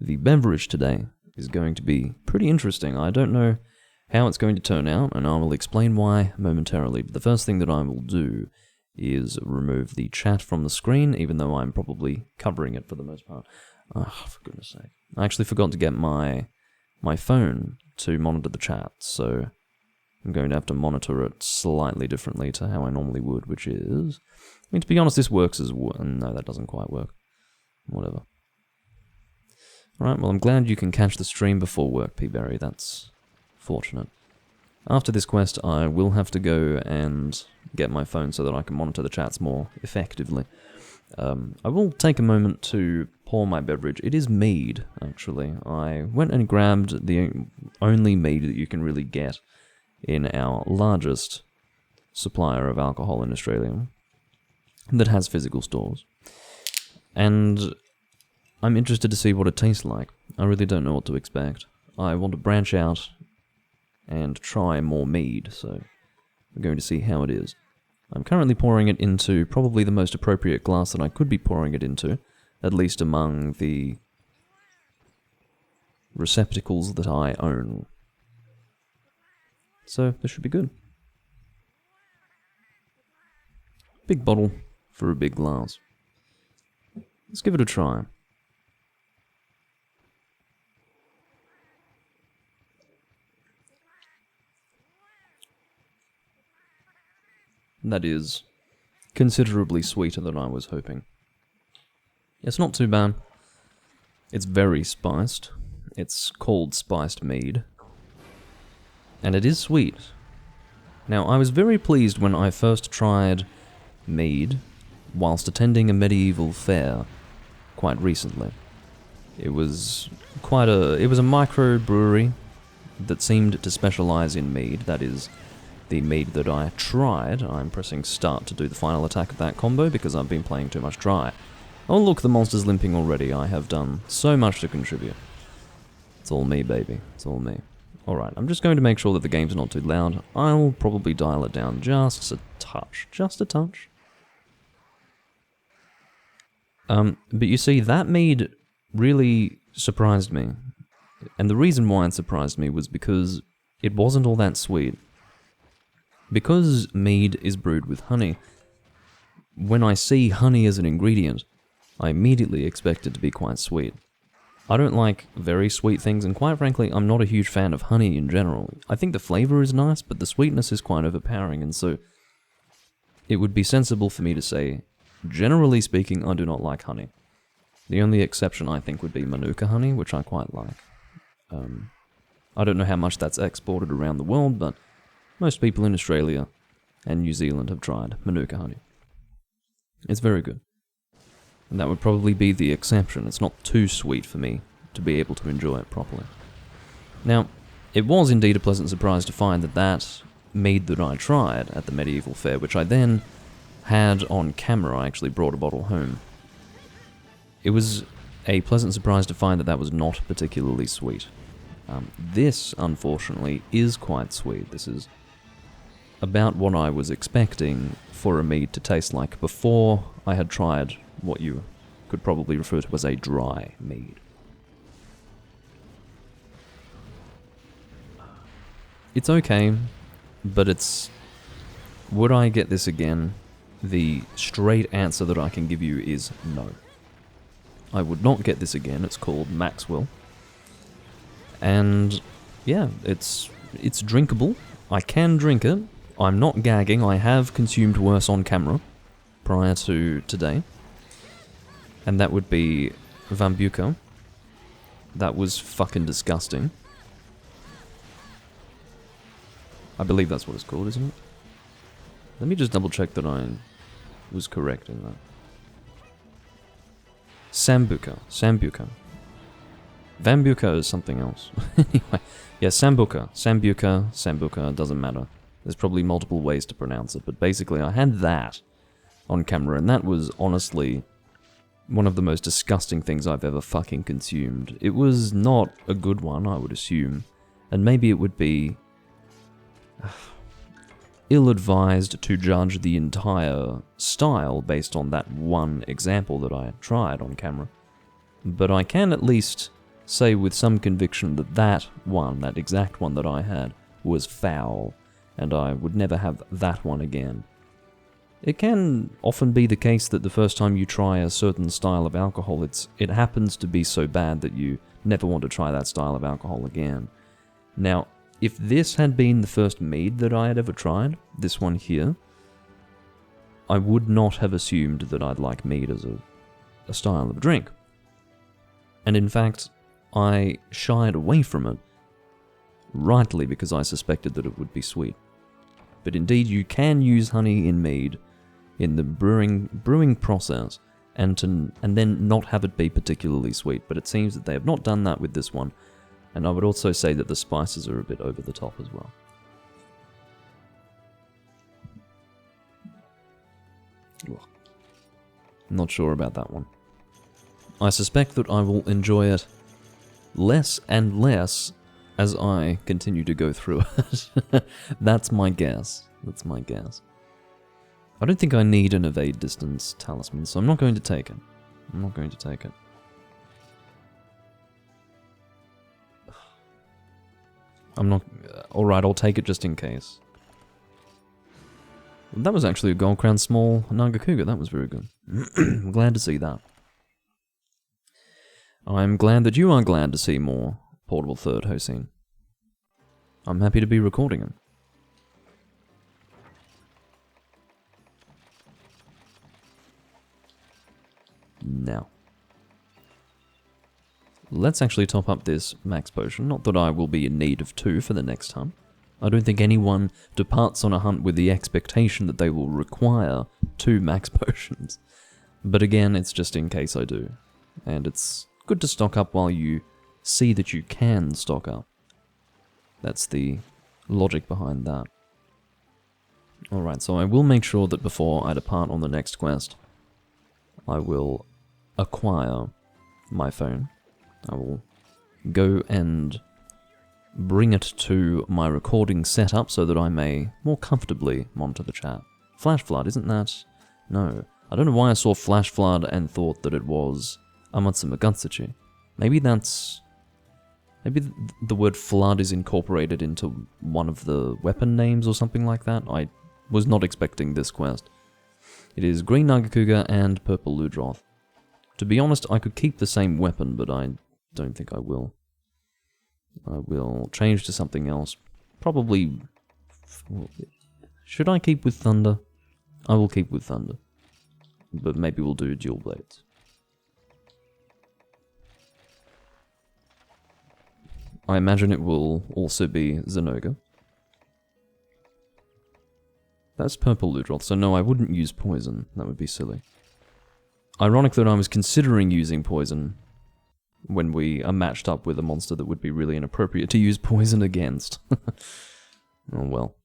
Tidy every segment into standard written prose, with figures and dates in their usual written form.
the beverage today is going to be pretty interesting. I don't know how it's going to turn out, and I will explain why momentarily. But the first thing that I will do is remove the chat from the screen, even though I'm probably covering it for the most part. Oh, for goodness sake. I actually forgot to get my phone to monitor the chat, so I'm going to have to monitor it slightly differently to how I normally would, which is... I mean, to be honest, this works as well. No, that doesn't quite work. Whatever. Alright, well, I'm glad you can catch the stream before work, P-Berry. That's fortunate. After this quest, I will have to go and get my phone so that I can monitor the chats more effectively. I will take a moment to pour my beverage. It is mead, actually. I went and grabbed the only mead that you can really get in our largest supplier of alcohol in Australia that has physical stores. And I'm interested to see what it tastes like. I really don't know what to expect. I want to branch out and try more mead, so we're going to see how it is. I'm currently pouring it into probably the most appropriate glass that I could be pouring it into, at least among the receptacles that I own. So, this should be good. Big bottle for a big glass. Let's give it a try. That is considerably sweeter than I was hoping. It's not too bad. It's very spiced. It's called spiced mead. And it is sweet. Now, I was very pleased when I first tried mead whilst attending a medieval fair quite recently. It was a micro-brewery that seemed to specialize in mead. That is the mead that I tried. I'm pressing start to do the final attack of that combo because I've been playing too much dry. Oh look, the monster's limping already. I have done so much to contribute. It's all me, baby. It's all me. Alright, I'm just going to make sure that the game's not too loud. I'll probably dial it down just a touch. Just a touch. But you see, that mead really surprised me. And the reason why it surprised me was because it wasn't all that sweet. Because mead is brewed with honey, when I see honey as an ingredient, I immediately expect it to be quite sweet. I don't like very sweet things, and quite frankly, I'm not a huge fan of honey in general. I think the flavor is nice, but the sweetness is quite overpowering, and so it would be sensible for me to say, generally speaking, I do not like honey. The only exception, I think, would be Manuka honey, which I quite like. I don't know how much that's exported around the world, but most people in Australia and New Zealand have tried Manuka honey. It's very good. And that would probably be the exception. It's not too sweet for me to be able to enjoy it properly. Now, it was indeed a pleasant surprise to find that mead that I tried at the medieval fair, which I then had on camera, I actually brought a bottle home. It was a pleasant surprise to find that that was not particularly sweet. This, unfortunately, is quite sweet. This is about what I was expecting for a mead to taste like before I had tried what you could probably refer to as a dry mead. It's okay, but it's... Would I get this again? The straight answer that I can give you is no. I would not get this again. It's called Maxwell. And yeah, it's drinkable. I can drink it. I'm not gagging. I have consumed worse on camera prior to today. And that would be Vambuka. That was fucking disgusting. I believe that's what it's called, isn't it? Let me just double check that I was correct in that. Sambuca. Vambuka is something else. Anyway, yeah, Sambuca, doesn't matter. There's probably multiple ways to pronounce it, but basically I had that on camera, and that was honestly one of the most disgusting things I've ever fucking consumed. It was not a good one, I would assume, and maybe it would be ill-advised to judge the entire style based on that one example that I tried on camera. But I can at least say with some conviction that that exact one that I had, was foul, and I would never have that one again. It can often be the case that the first time you try a certain style of alcohol, it happens to be so bad that you never want to try that style of alcohol again. Now, if this had been the first mead that I had ever tried, this one here, I would not have assumed that I'd like mead as a style of drink. And in fact, I shied away from it, rightly because I suspected that it would be sweet. But indeed, you can use honey in mead in the brewing process, and then not have it be particularly sweet. But it seems that they have not done that with this one, and I would also say that the spices are a bit over the top as well. Ugh. Not sure about that one. I suspect that I will enjoy it less and less as I continue to go through it. That's my guess. That's my guess. I don't think I need an evade distance talisman, so I'm not going to take it. I'm not going to take it. I'm not... Alright, I'll take it just in case. That was actually a Gold Crown Small Nagakuga. That was very good. I'm glad to see that. I'm glad that you are glad to see more Portable Third, Hossein. I'm happy to be recording him. Now, let's actually top up this max potion. Not that I will be in need of 2 for the next hunt. I don't think anyone departs on a hunt with the expectation that they will require 2 max potions. But again, it's just in case I do. And it's good to stock up while you see that you can stock up. That's the logic behind that. Alright, so I will make sure that before I depart on the next quest, I will acquire my phone. I will go and bring it to my recording setup so that I may more comfortably monitor the chat. Flash flood, isn't that? No. I don't know why I saw flash flood and thought that it was Amatsuma Gatsuchi. Maybe that's... Maybe the word flood is incorporated into one of the weapon names or something like that. I was not expecting this quest. It is Green Nagakuga and Purple Ludroth. To be honest, I could keep the same weapon, but I don't think I will. I will change to something else. Probably... Should I keep with Thunder? I will keep with Thunder. But maybe we'll do Dual Blades. I imagine it will also be Zenoga. That's Purple Ludroth, so no, I wouldn't use Poison. That would be silly. Ironic that I was considering using Poison when we are matched up with a monster that would be really inappropriate to use Poison against. Oh well.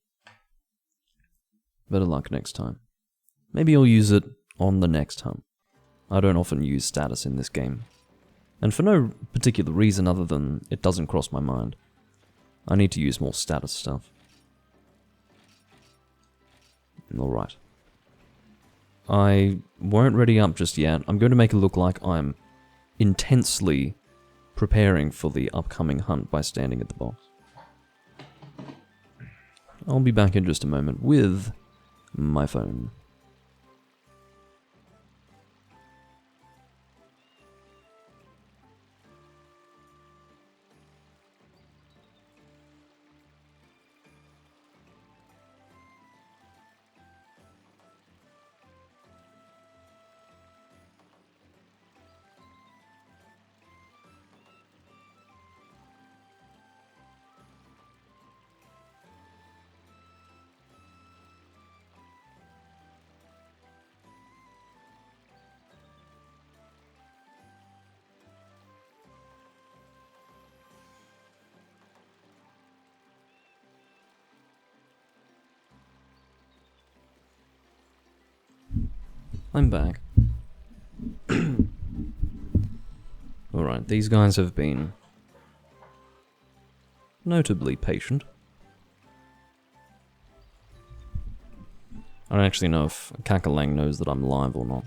Better luck next time. Maybe I'll use it on the next hunt. I don't often use status in this game. And for no particular reason other than it doesn't cross my mind. I need to use more status stuff. Alright. I won't ready up just yet. I'm going to make it look like I'm intensely preparing for the upcoming hunt by standing at the box. I'll be back in just a moment with my phone. I'm back. Alright, these guys have been notably patient. I don't actually know if Kakalang knows that I'm live or not.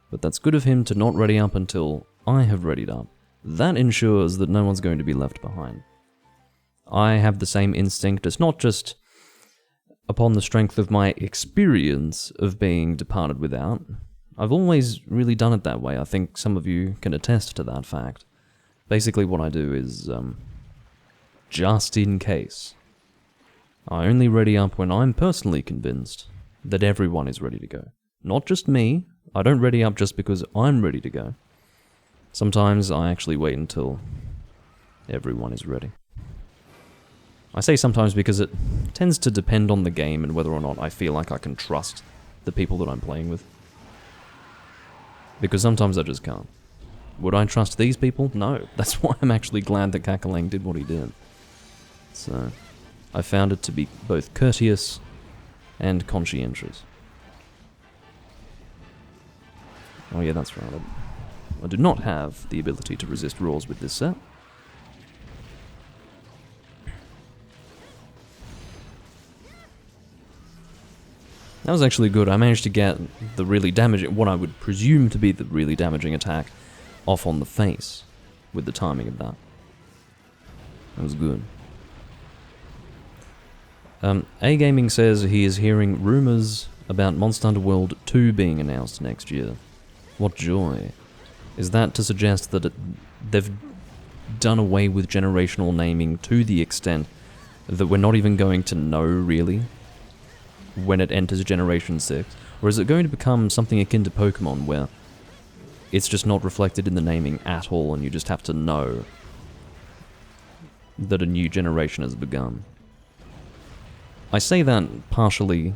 But that's good of him to not ready up until I have readied up. That ensures that no one's going to be left behind. I have the same instinct. It's not just upon the strength of my experience of being departed without. I've always really done it that way. I think some of you can attest to that fact. Basically what I do is, just in case, I only ready up when I'm personally convinced that everyone is ready to go. Not just me. I don't ready up just because I'm ready to go. Sometimes I actually wait until everyone is ready. I say sometimes because it tends to depend on the game and whether or not I feel like I can trust the people that I'm playing with. Because sometimes I just can't. Would I trust these people? No. That's why I'm actually glad that Kakalang did what he did. So, I found it to be both courteous and conscientious. Oh yeah, that's right. I do not have the ability to resist roars with this set. That was actually good. I managed to get the really damaging, what I would presume to be the really damaging attack, off on the face with the timing of that. That was good. A-Gaming says he is hearing rumours about Monster Hunter World 2 being announced next year. What joy. Is that to suggest that they've done away with generational naming to the extent that we're not even going to know, really, when it enters Generation 6? Or is it going to become something akin to Pokemon, where it's just not reflected in the naming at all, and you just have to know that a new generation has begun? I say that partially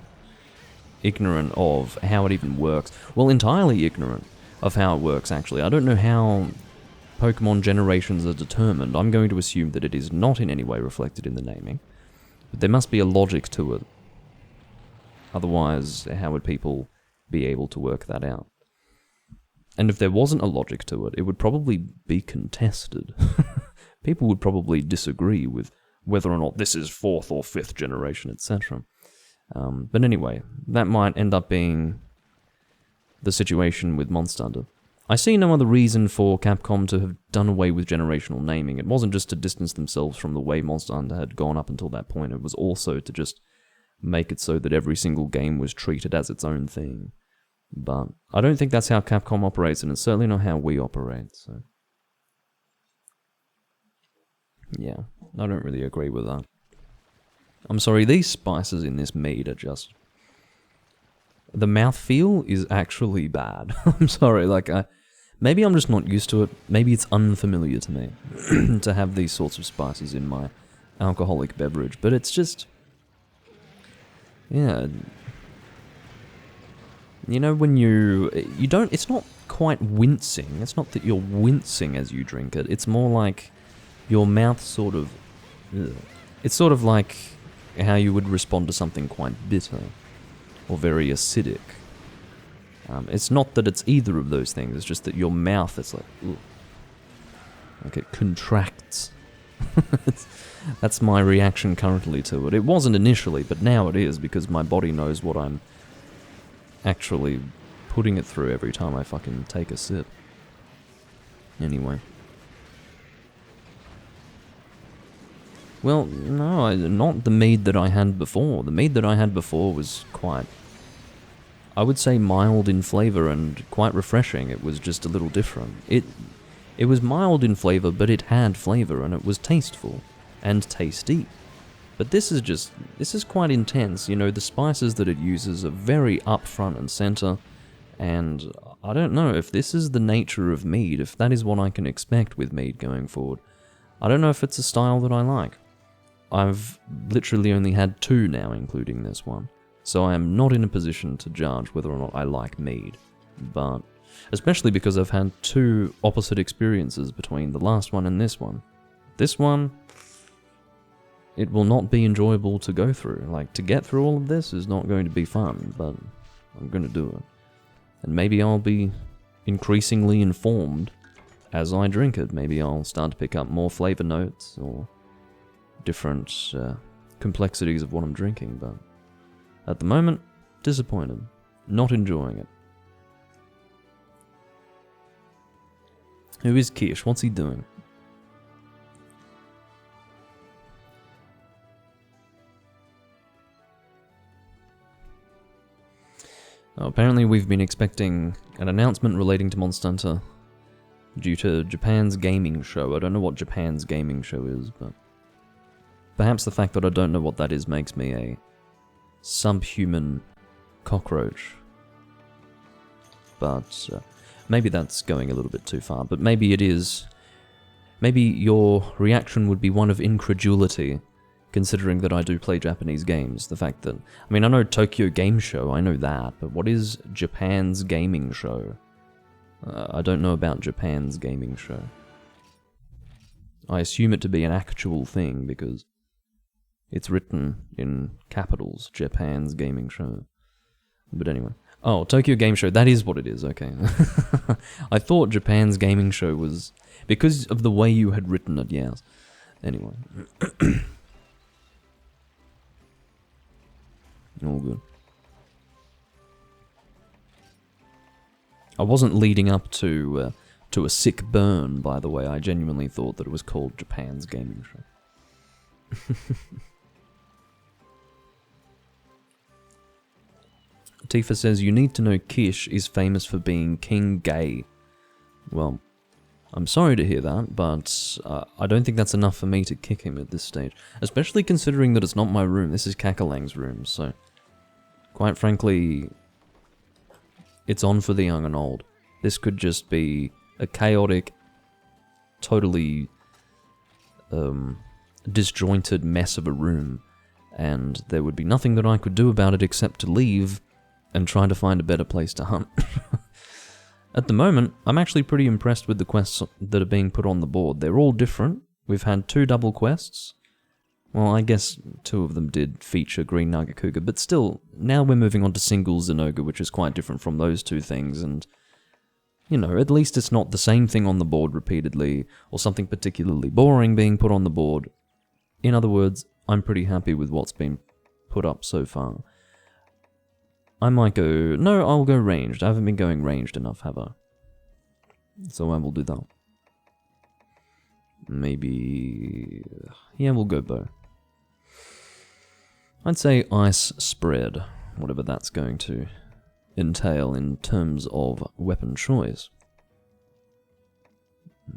ignorant of how it even works. Well, entirely ignorant of how it works, actually. I don't know how Pokemon generations are determined. I'm going to assume that it is not in any way reflected in the naming. But there must be a logic to it. Otherwise, how would people be able to work that out? And if there wasn't a logic to it, it would probably be contested. People would probably disagree with whether or not this is 4th or 5th generation, etc. But anyway, that might end up being the situation with Monster Hunter. I see no other reason for Capcom to have done away with generational naming. It wasn't just to distance themselves from the way Monster Hunter had gone up until that point, it was also to just make it so that every single game was treated as its own thing. But I don't think that's how Capcom operates, and it's certainly not how we operate, so... yeah, I don't really agree with that. I'm sorry, these spices in this meat are just... the mouthfeel is actually bad. I'm sorry, like, maybe I'm just not used to it. Maybe it's unfamiliar to me to have these sorts of spices in my alcoholic beverage, but it's just... yeah... you know, when you don't... it's not quite wincing. It's not that you're wincing as you drink it. It's more like your mouth sort of... ugh. It's sort of like how you would respond to something quite bitter or very acidic. It's not that it's either of those things, it's just that your mouth is like... ugh. Like it contracts. That's my reaction currently to it. It wasn't initially, but now it is, because my body knows what I'm actually putting it through every time I fucking take a sip. Anyway. Well, no, not the mead that I had before. The mead that I had before was quite, I would say, mild in flavour and quite refreshing. It was just a little different. It was mild in flavour, but it had flavour, and it was tasteful and tasty. But this is quite intense. You know, the spices that it uses are very upfront and centre, and I don't know if this is the nature of mead, if that is what I can expect with mead going forward. I don't know if it's a style that I like. I've literally only had 2 now, including this one, so I am not in a position to judge whether or not I like mead, but especially because I've had 2 opposite experiences between the last one and this one. This one, it will not be enjoyable to go through. Like, to get through all of this is not going to be fun, but I'm going to do it. And maybe I'll be increasingly informed as I drink it. Maybe I'll start to pick up more flavor notes or different complexities of what I'm drinking, but at the moment, disappointed. Not enjoying it. Who is Kish? What's he doing? Oh, apparently we've been expecting an announcement relating to Monster Hunter due to Japan's gaming show. I don't know what Japan's gaming show is, but perhaps the fact that I don't know what that is makes me a subhuman cockroach. But maybe that's going a little bit too far, but maybe it is. Maybe your reaction would be one of incredulity, considering that I do play Japanese games. The fact that, I mean, I know Tokyo Game Show, I know that, but what is Japan's gaming show? I don't know about Japan's gaming show. I assume it to be an actual thing because it's written in capitals, Japan's gaming show. But anyway. Oh, Tokyo Game Show, that is what it is, okay. I thought Japan's gaming show was, because of the way you had written it, yes. Anyway. All good. I wasn't leading up to a sick burn, by the way. I genuinely thought that it was called Japan's gaming show. Tifa says, you need to know Kish is famous for being King Gay. Well, I'm sorry to hear that, but I don't think that's enough for me to kick him at this stage. Especially considering that it's not my room, this is Kakalang's room, so... Quite frankly, it's on for the young and old. This could just be a chaotic, totally disjointed mess of a room, and there would be nothing that I could do about it except to leave and try to find a better place to hunt. At the moment, I'm actually pretty impressed with the quests that are being put on the board. They're all different. We've had 2 double quests. Well, I guess 2 of them did feature Green Nagakuga, but still, now we're moving on to single Zenoga, which is quite different from those 2 things, and, you know, at least it's not the same thing on the board repeatedly, or something particularly boring being put on the board. In other words, I'm pretty happy with what's been put up so far. I might go... No, I'll go ranged. I haven't been going ranged enough, have I? So I will do that. Maybe... Yeah, we'll go bow. I'd say ice spread, whatever that's going to entail in terms of weapon choice.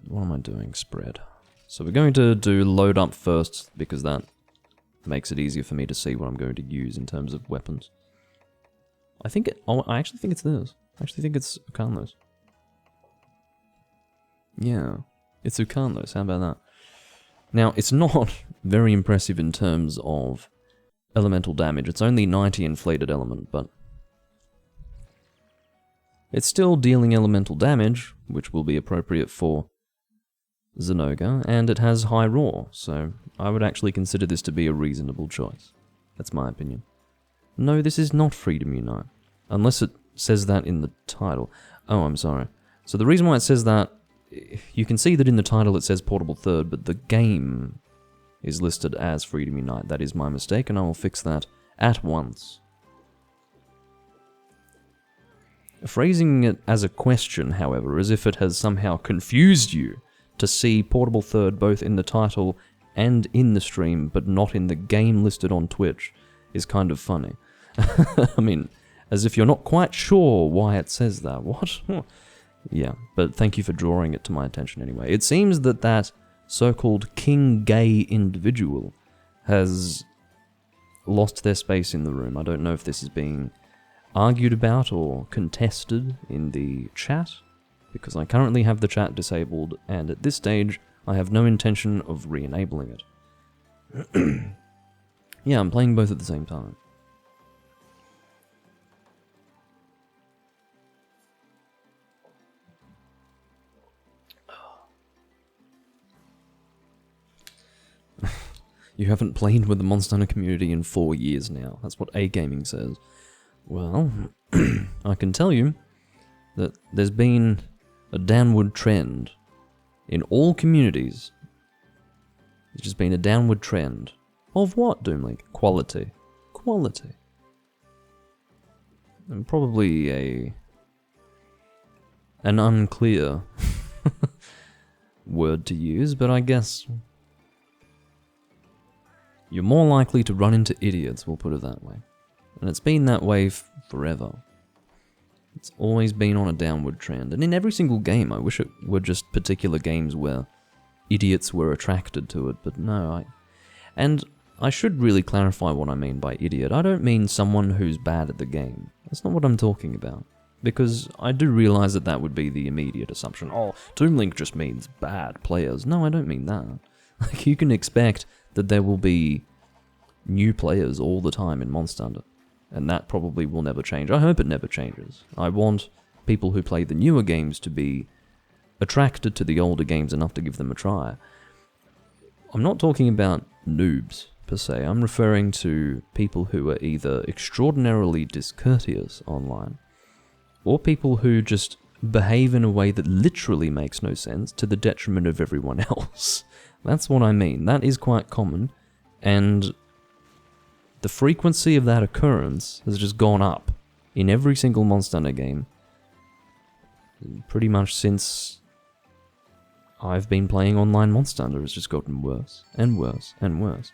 What am I doing? Spread. So we're going to do load up first, because that makes it easier for me to see what I'm going to use in terms of weapons. I think it... Oh, I actually think it's this. I actually think it's Ukanlos. Yeah, it's Ukanlos. How about that? Now, it's not very impressive in terms of elemental damage. It's only 90 inflated element, but it's still dealing elemental damage, which will be appropriate for Zenoga, and it has high roar, so I would actually consider this to be a reasonable choice. That's my opinion. No, this is not Freedom Unite, unless it says that in the title. Oh, I'm sorry. So the reason why it says that, you can see that in the title it says Portable Third, but the game is listed as Freedom Unite. That is my mistake, and I will fix that at once. Phrasing it as a question, however, as if it has somehow confused you to see Portable Third both in the title and in the stream, but not in the game listed on Twitch, is kind of funny. I mean, as if you're not quite sure why it says that. What? Yeah, but thank you for drawing it to my attention anyway. It seems that that so-called King Gay individual has lost their space in the room. I don't know if this is being argued about or contested in the chat, because I currently have the chat disabled, and at this stage, I have no intention of re-enabling it. Yeah, I'm playing both at the same time. You haven't played with the Monster Hunter community in 4 years now. That's what A-Gaming says. Well, I can tell you that there's been a downward trend in all communities. There's just been a downward trend. Of what, Doomlink? Quality. Quality. And probably an unclear word to use, but I guess you're more likely to run into idiots, we'll put it that way. And it's been that way forever. It's always been on a downward trend. And in every single game, I wish it were just particular games where idiots were attracted to it, but no, And I should really clarify what I mean by idiot. I don't mean someone who's bad at the game. That's not what I'm talking about. Because I do realize that that would be the immediate assumption. Oh, Doomlink just means bad players. No, I don't mean that. Like, you can expect that there will be new players all the time in Monster Hunter. And that probably will never change. I hope it never changes. I want people who play the newer games to be attracted to the older games enough to give them a try. I'm not talking about noobs, per se. I'm referring to people who are either extraordinarily discourteous online, or people who just behave in a way that literally makes no sense to the detriment of everyone else. That's what I mean. That is quite common, and the frequency of that occurrence has just gone up in every single Monster Hunter game, pretty much since I've been playing online Monster Hunter. It's just gotten worse and worse and worse.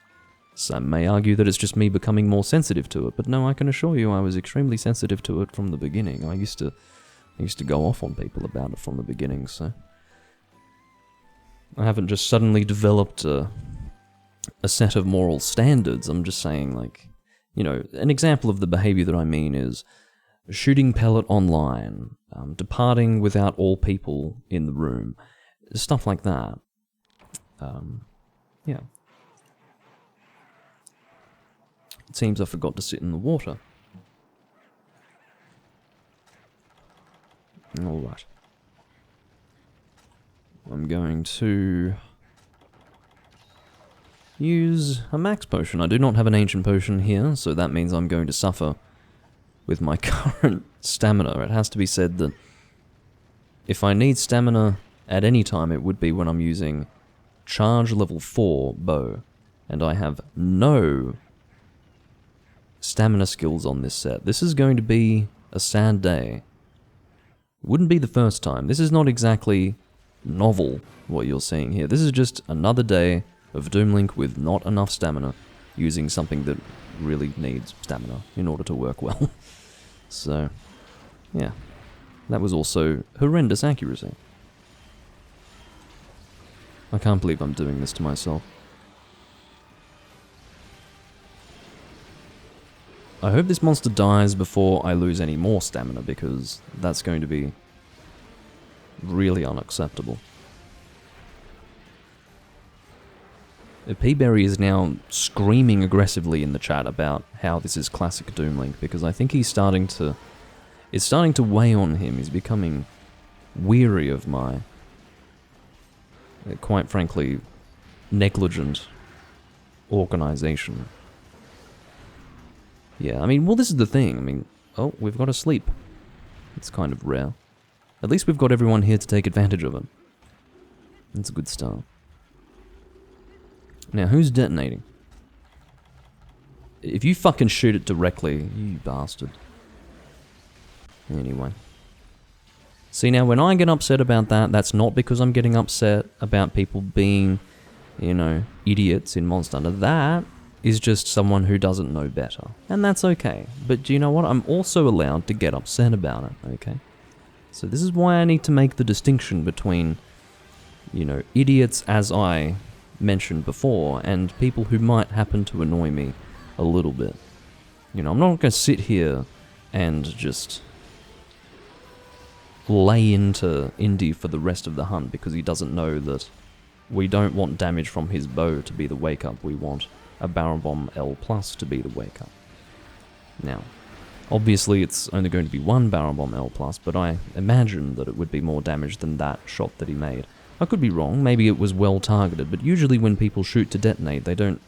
Some may argue that it's just me becoming more sensitive to it, but no, I can assure you I was extremely sensitive to it from the beginning. I used to go off on people about it from the beginning, so I haven't just suddenly developed a set of moral standards. I'm just saying, like, you know, an example of the behavior that I mean is shooting pellet online, departing without all people in the room, stuff like that. Yeah. It seems I forgot to sit in the water. Alright. I'm going to use a max potion. I do not have an ancient potion here, so that means I'm going to suffer with my current stamina. It has to be said that if I need stamina at any time, it would be when I'm using charge level 4 bow, and I have no stamina skills on this set. This is going to be a sad day. Wouldn't be the first time. This is not exactly novel, what you're seeing here. This is just another day of Doomlink with not enough stamina, using something that really needs stamina in order to work well. So, yeah. That was also horrendous accuracy. I can't believe I'm doing this to myself. I hope this monster dies before I lose any more stamina, because that's going to be really unacceptable. P-Berry is now screaming aggressively in the chat about how this is classic Doomlink, because I think it's starting to weigh on him. He's becoming weary of my, quite frankly, negligent organization. Yeah, I mean, well, this is the thing. I mean, oh, we've got to sleep. It's kind of rare. At least we've got everyone here to take advantage of it. That's a good start. Now, who's detonating? If you fucking shoot it directly, you bastard. Anyway. See, now, when I get upset about that, that's not because I'm getting upset about people being, you know, idiots in Monster Hunter. That is just someone who doesn't know better. And that's okay. But do you know what? I'm also allowed to get upset about it, okay? So this is why I need to make the distinction between, you know, idiots, as I mentioned before, and people who might happen to annoy me a little bit. You know, I'm not going to sit here and just lay into Indy for the rest of the hunt because he doesn't know that we don't want damage from his bow to be the wake-up. We want a Barrel Bomb L+ to be the wake-up. Now, obviously it's only going to be one Barrel Bomb L+, but I imagine that it would be more damage than that shot that he made. I could be wrong, maybe it was well targeted, but usually when people shoot to detonate, they don't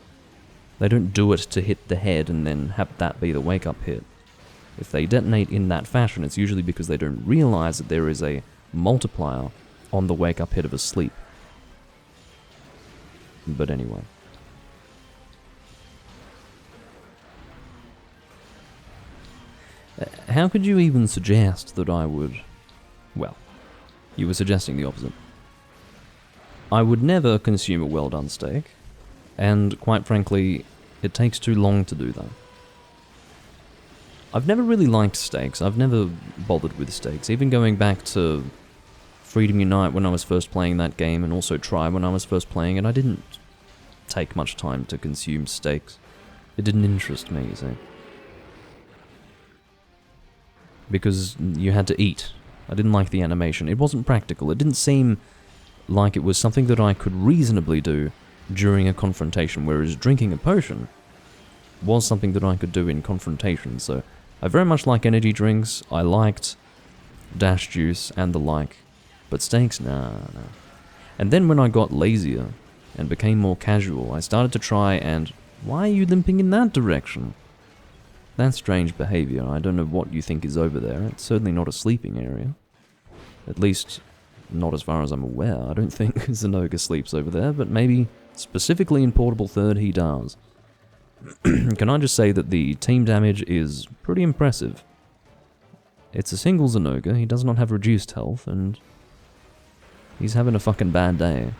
do it to hit the head and then have that be the wake-up hit. If they detonate in that fashion, it's usually because they don't realize that there is a multiplier on the wake-up hit of a sleep. But anyway. How could you even suggest that I would... Well, you were suggesting the opposite. I would never consume a well-done steak, and quite frankly, it takes too long to do that. I've never really liked steaks. I've never bothered with steaks, even going back to Freedom Unite when I was first playing that game, and also Try when I was first playing it. I didn't take much time to consume steaks. It didn't interest me, you see. Because you had to eat. I didn't like the animation. It wasn't practical. It didn't seem like it was something that I could reasonably do during a confrontation, whereas drinking a potion was something that I could do in confrontation. So I very much like energy drinks. I liked dash juice and the like. But steaks, nah. And then when I got lazier and became more casual, I started to try and... Why are you limping in that direction? That's strange behavior. I don't know what you think is over there. It's certainly not a sleeping area. At least, not as far as I'm aware. I don't think Zenoga sleeps over there, but maybe specifically in Portable Third he does. Can I just say that the team damage is pretty impressive. It's a single Zenoga, he does not have reduced health, and he's having a fucking bad day.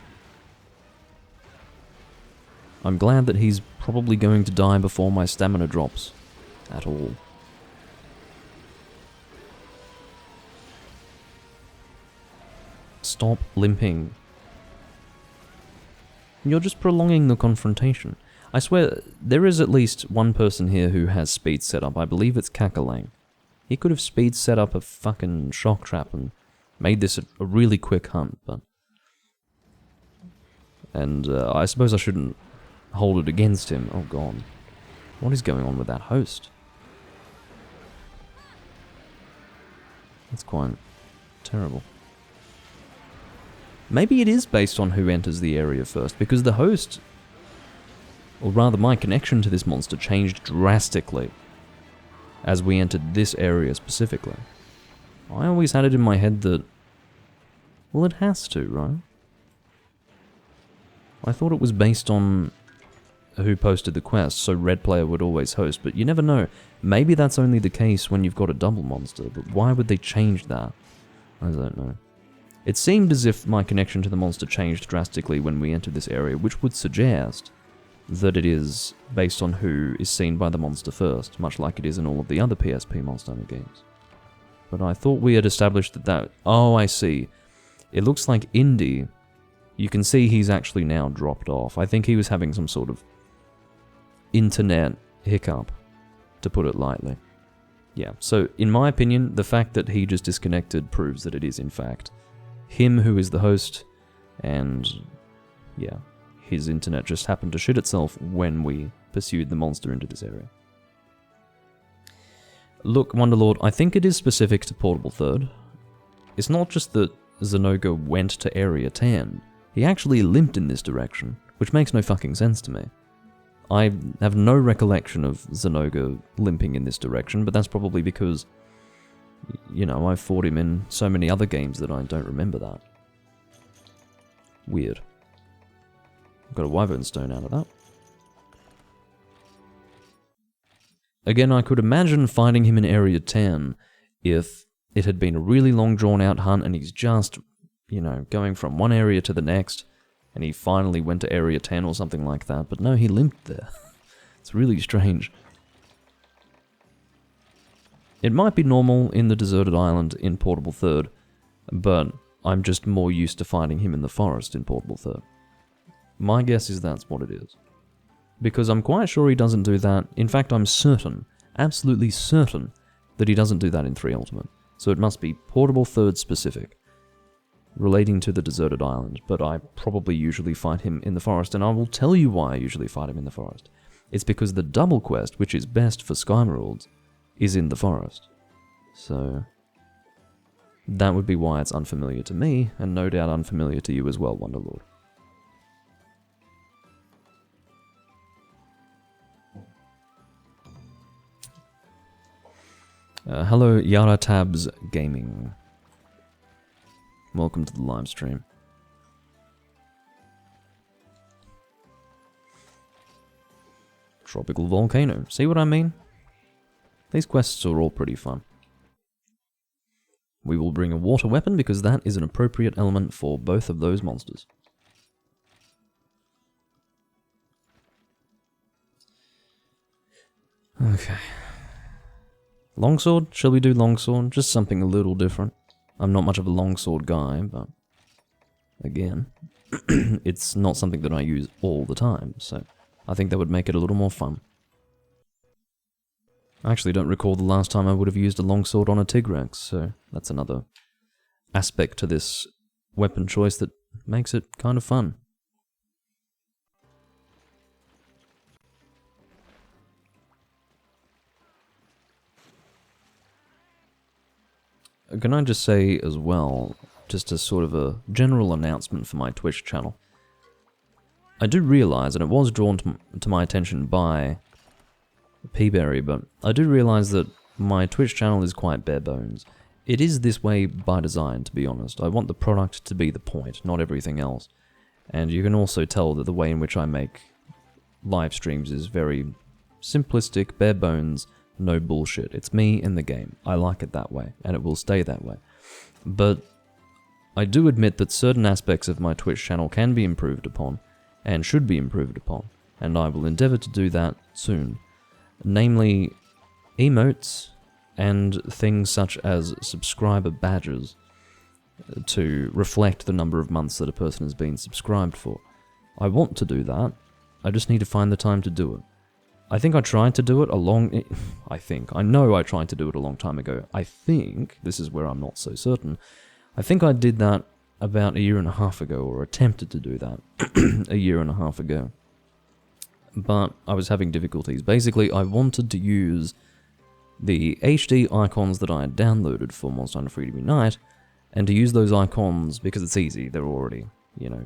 I'm glad that he's probably going to die before my stamina drops at all. Stop limping. You're just prolonging the confrontation. I swear, there is at least one person here who has speed set up. I believe it's Kakalang. He could have speed set up a fucking shock trap and made this a really quick hunt, but... And I suppose I shouldn't hold it against him. Oh god. What is going on with that host? That's quite terrible. Maybe it is based on who enters the area first, because the host, or rather my connection to this monster, changed drastically as we entered this area specifically. I always had it in my head that, well, it has to, right? I thought it was based on who posted the quest, so red player would always host, but you never know. Maybe that's only the case when you've got a double monster, but why would they change that? I don't know. It seemed as if my connection to the monster changed drastically when we entered this area, which would suggest that it is based on who is seen by the monster first, much like it is in all of the other PSP Monster Hunter games. But I thought we had established that... Oh, I see. It looks like Indy... You can see he's actually now dropped off. I think he was having some sort of internet hiccup, to put it lightly. Yeah, so in my opinion, the fact that he just disconnected proves that it is in fact him who is the host, and yeah, his internet just happened to shit itself when we pursued the monster into this area. Look, Wonderlord, I think it is specific to Portable Third. It's not just that Zenoga went to Area 10, he actually limped in this direction, which makes no fucking sense to me. I have no recollection of Zenoga limping in this direction, but that's probably because, you know, I've fought him in so many other games that I don't remember that. Weird. Got a Wyvern Stone out of that. Again, I could imagine fighting him in Area 10 if it had been a really long drawn-out hunt and he's just, you know, going from one area to the next, and he finally went to Area 10 or something like that, but no, he limped there. It's really strange. It might be normal in the deserted island in Portable Third, but I'm just more used to fighting him in the forest in Portable Third. My guess is that's what it is. Because I'm quite sure he doesn't do that. In fact, I'm certain, absolutely certain, that he doesn't do that in 3 Ultimate. So it must be Portable Third specific, relating to the deserted island, but I probably usually fight him in the forest, and I will tell you why I usually fight him in the forest. It's because the double quest, which is best for Skymeralds, is in the forest. So that would be why it's unfamiliar to me, and no doubt unfamiliar to you as well, Wonderlord. Hello, Yara Tabs Gaming. Welcome to the live stream. Tropical Volcano. See what I mean? These quests are all pretty fun. We will bring a water weapon because that is an appropriate element for both of those monsters. Okay. Longsword? Shall we do longsword? Just something a little different. I'm not much of a longsword guy, but again, it's not something that I use all the time, so I think that would make it a little more fun. I actually don't recall the last time I would have used a longsword on a Tigrex, so that's another aspect to this weapon choice that makes it kind of fun. Can I just say as well, just as sort of a general announcement for my Twitch channel, I do realise, and it was drawn to my attention by Peaberry, but I do realise that my Twitch channel is quite bare bones. It is this way by design, to be honest. I want the product to be the point, not everything else. And you can also tell that the way in which I make live streams is very simplistic, bare bones, no bullshit. It's me in the game. I like it that way, and it will stay that way. But I do admit that certain aspects of my Twitch channel can be improved upon, and should be improved upon, and I will endeavour to do that soon. Namely, emotes and things such as subscriber badges to reflect the number of months that a person has been subscribed for. I want to do that, I just need to find the time to do it. I think I tried to do it I know I tried to do it a long time ago. I think, this is where I'm not so certain, I think I did that about 1.5 years ago, or attempted to do that 1.5 years ago. But I was having difficulties. Basically, I wanted to use the HD icons that I had downloaded for Monster Hunter Freedom Unite, and to use those icons, because it's easy, they're already,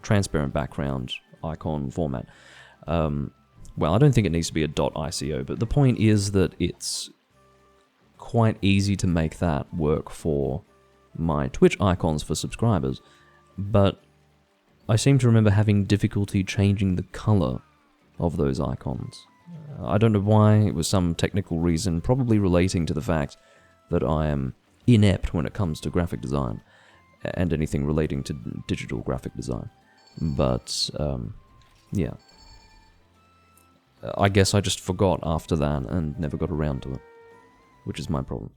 transparent background, icon format. Well, I don't think it needs to be a .ico, but the point is that it's quite easy to make that work for my Twitch icons for subscribers, but I seem to remember having difficulty changing the color of those icons. I don't know why, it was some technical reason, probably relating to the fact that I am inept when it comes to graphic design, and anything relating to digital graphic design. But, yeah. I guess I just forgot after that and never got around to it, which is my problem.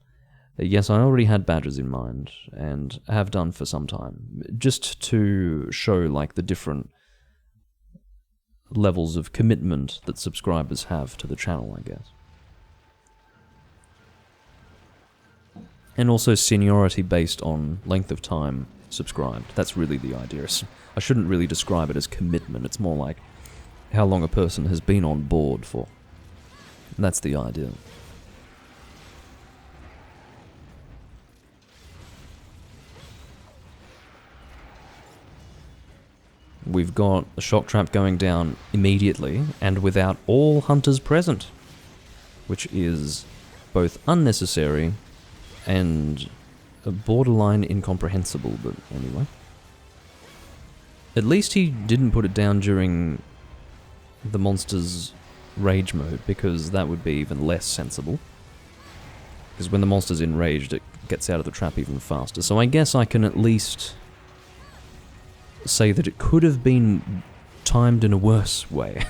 Yes, I already had badges in mind, and have done for some time, just to show, the different levels of commitment that subscribers have to the channel, I guess. And also seniority based on length of time subscribed. That's really the idea. I shouldn't really describe it as commitment, it's more like how long a person has been on board for. That's the idea. We've got a shock trap going down immediately, and without all hunters present, which is both unnecessary and borderline incomprehensible, but anyway. At least he didn't put it down during the monster's rage mode, because that would be even less sensible. Because when the monster's enraged, it gets out of the trap even faster. So I guess I can at least say that it could have been timed in a worse way.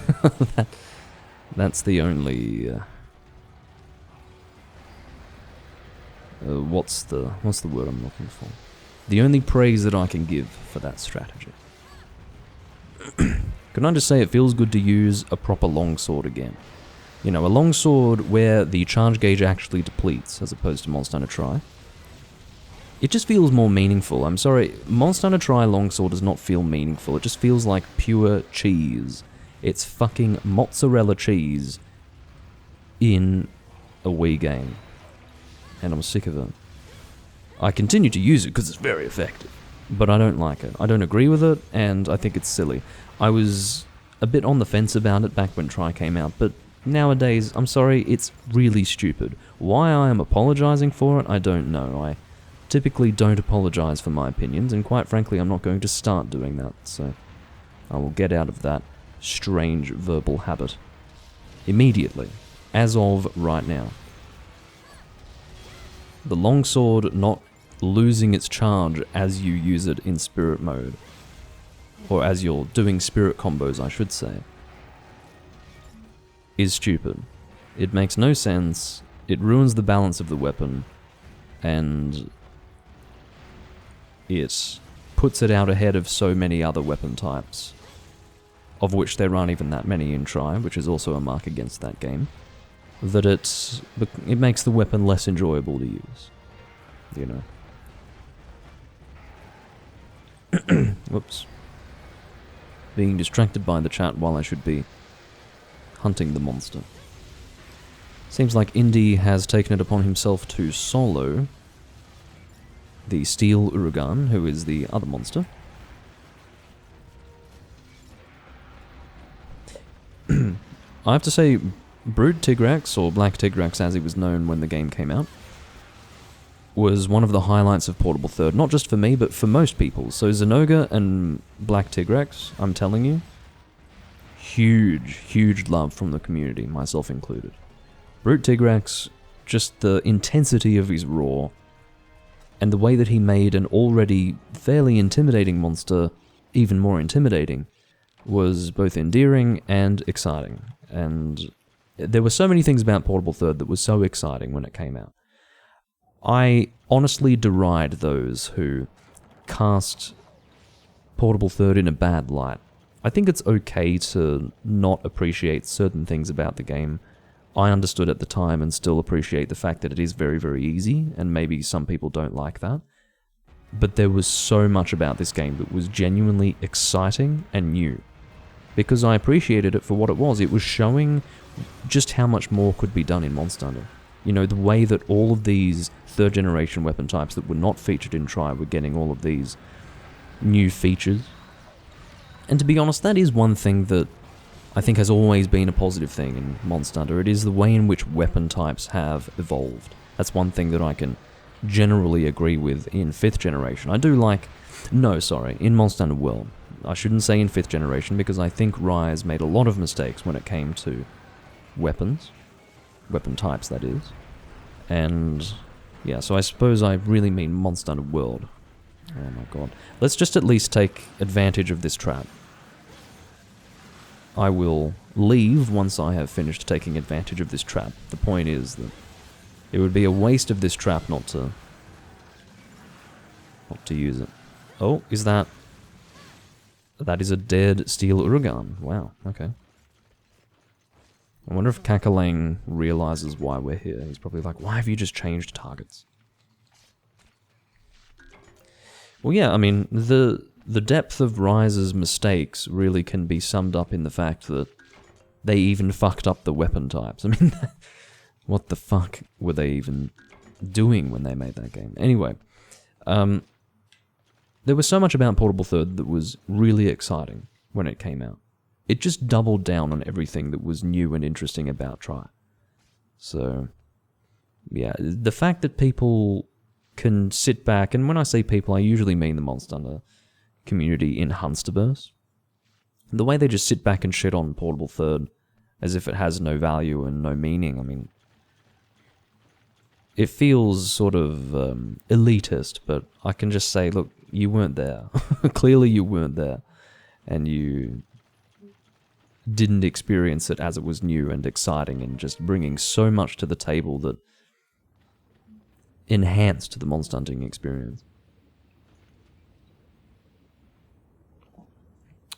That's the only... what's the word I'm looking for? The only praise that I can give for that strategy. Can I just say it feels good to use a proper longsword again? A longsword where the charge gauge actually depletes, as opposed to Monster Hunter Tri. It just feels more meaningful. I'm sorry, Monster Hunter Tri longsword does not feel meaningful. It just feels like pure cheese. It's fucking mozzarella cheese in a Wii game. And I'm sick of it. I continue to use it because it's very effective, but I don't like it. I don't agree with it, and I think it's silly. I was a bit on the fence about it back when Tri came out, but nowadays, I'm sorry, it's really stupid. Why I am apologizing for it, I don't know. I typically don't apologize for my opinions, and quite frankly, I'm not going to start doing that, so I will get out of that strange verbal habit immediately, as of right now. The longsword not losing its charge as you use it in spirit mode, or as you're doing spirit combos, I should say, is stupid. It makes no sense, it ruins the balance of the weapon, and it puts it out ahead of so many other weapon types, of which there aren't even that many in Tri, which is also a mark against that game, that it makes the weapon less enjoyable to use, you know. Whoops. Being distracted by the chat while I should be hunting the monster. Seems like Indy has taken it upon himself to solo the Steel Urugan, who is the other monster. I have to say, Brood Tigrax, or Black Tigrax as he was known when the game came out, was one of the highlights of Portable Third, not just for me, but for most people. So Zenoga and Black Tigrax, I'm telling you, huge love from the community, myself included. Brute Tigrax, just the intensity of his roar, and the way that he made an already fairly intimidating monster even more intimidating, was both endearing and exciting. And there were so many things about Portable Third that was so exciting when it came out. I honestly deride those who cast Portable Third in a bad light. I think it's okay to not appreciate certain things about the game. I understood at the time and still appreciate the fact that it is very easy, and maybe some people don't like that. But there was so much about this game that was genuinely exciting and new. Because I appreciated it for what it was. It was showing just how much more could be done in Monster Hunter. You know, the way that all of these third generation weapon types that were not featured in Tri were getting all of these new features. And to be honest, that is one thing that I think has always been a positive thing in Monster Hunter. It is the way in which weapon types have evolved. That's one thing that I can generally agree with in 5th generation. I do like... No, sorry, in Monster Hunter World. I shouldn't say in 5th generation, because I think Rise made a lot of mistakes when it came to weapons. Weapon types, that is. And... yeah, so I suppose I really mean Monster Hunter World. Oh my god. Let's just at least take advantage of this trap. I will leave once I have finished taking advantage of this trap. The point is that it would be a waste of this trap not to use it. Oh, is that... that is a dead Steel Urugan. Wow, okay. I wonder if Kakalang realizes why we're here. He's probably like, why have you just changed targets? Well, yeah, I mean, the depth of Rise's mistakes really can be summed up in the fact that they even fucked up the weapon types. I mean, what the fuck were they even doing when they made that game? Anyway, there was so much about Portable Third that was really exciting when it came out. It just doubled down on everything that was new and interesting about Tri. So, yeah, the fact that people can sit back, and when I say people, I usually mean the Monster Hunter community in Hunsterverse. The way they just sit back and shit on Portable Third as if it has no value and no meaning, I mean, it feels sort of elitist, but I can just say, look, you weren't there. Clearly you weren't there, and you didn't experience it as it was new and exciting and just bringing so much to the table that enhanced the monster hunting experience.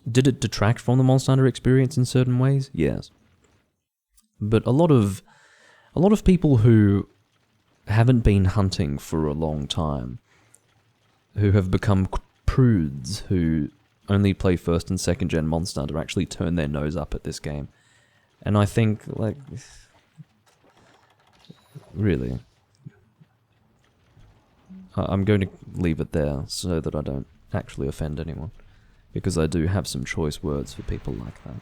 Did it detract from the monster hunter experience in certain ways? Yes. But a lot of people who haven't been hunting for a long time, who have become prudes, who only play 1st and 2nd gen Monster Hunter, actually turn their nose up at this game. And I think, like, really, I'm going to leave it there so that I don't actually offend anyone, because I do have some choice words for people like that.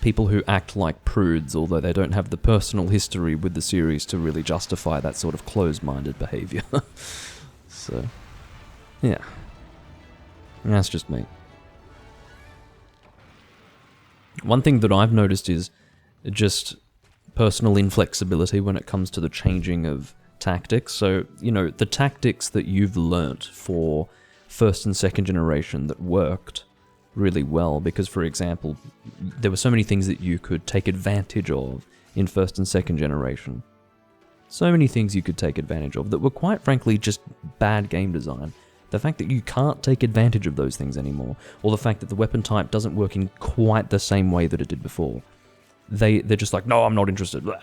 People who act like prudes, although they don't have the personal history with the series to really justify that sort of closed-minded behavior. So, yeah. That's just me. One thing that I've noticed is just personal inflexibility when it comes to the changing of tactics. So, you know, the tactics that you've learnt for 1st and 2nd generation that worked really well, because, for example, there were so many things that you could take advantage of in first and second generation. So many things you could take advantage of that were quite frankly just bad game design. The fact that you can't take advantage of those things anymore, or the fact that the weapon type doesn't work in quite the same way that it did before. They're just like, no, I'm not interested. Blah.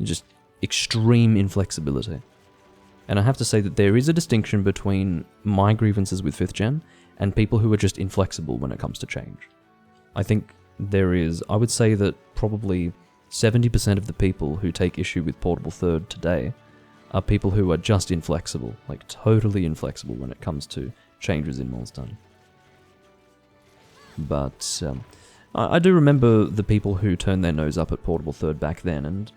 Just extreme inflexibility. And I have to say that there is a distinction between my grievances with 5th gen and people who are just inflexible when it comes to change. I think there is, I would say that probably 70% of the people who take issue with Portable Third today are people who are just inflexible, like totally inflexible when it comes to changes in Mondstadt. But I do remember the people who turned their nose up at Portable Third back then, and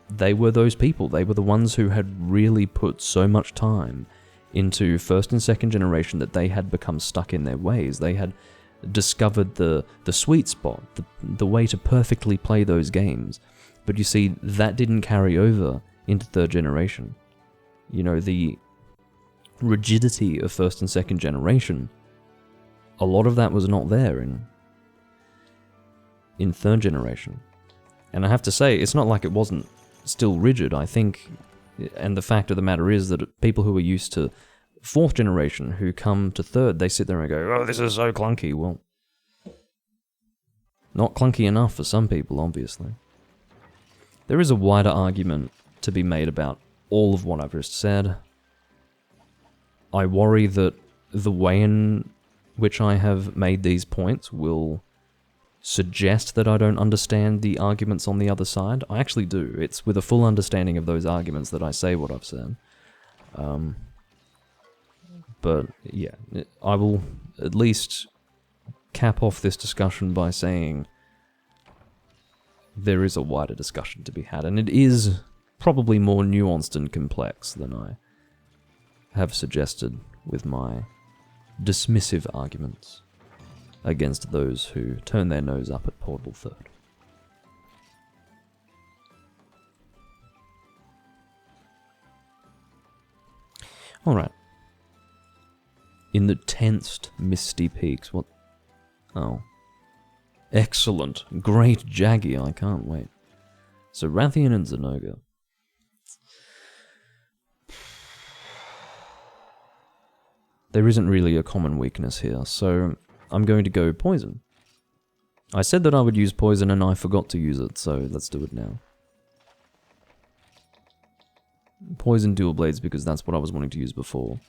they were those people. They were the ones who had really put so much time into first and second generation that they had become stuck in their ways. They had discovered the sweet spot, the way to perfectly play those games. But you see, that didn't carry over into third generation. You know, the rigidity of first and second generation, a lot of that was not there in third generation. And I have to say, it's not like it wasn't still rigid, I think, and the fact of the matter is that people who are used to fourth generation who come to third, they sit there and go, oh, this is so clunky. Well, not clunky enough for some people, obviously. There is a wider argument to be made about all of what I've just said. I worry that the way in which I have made these points will suggest that I don't understand the arguments on the other side. I actually do. It's with a full understanding of those arguments that I say what I've said. But yeah, I will at least cap off this discussion by saying there is a wider discussion to be had, and it is probably more nuanced and complex than I have suggested with my dismissive arguments against those who turn their nose up at Portable Third. Alright. In the tensed misty peaks, what? Oh. Excellent. Great Jaggy, I can't wait. So Rathian and Zenoga. There isn't really a common weakness here, so I'm going to go Poison. I said that I would use Poison and I forgot to use it, so let's do it now. Poison Dual Blades because that's what I was wanting to use before.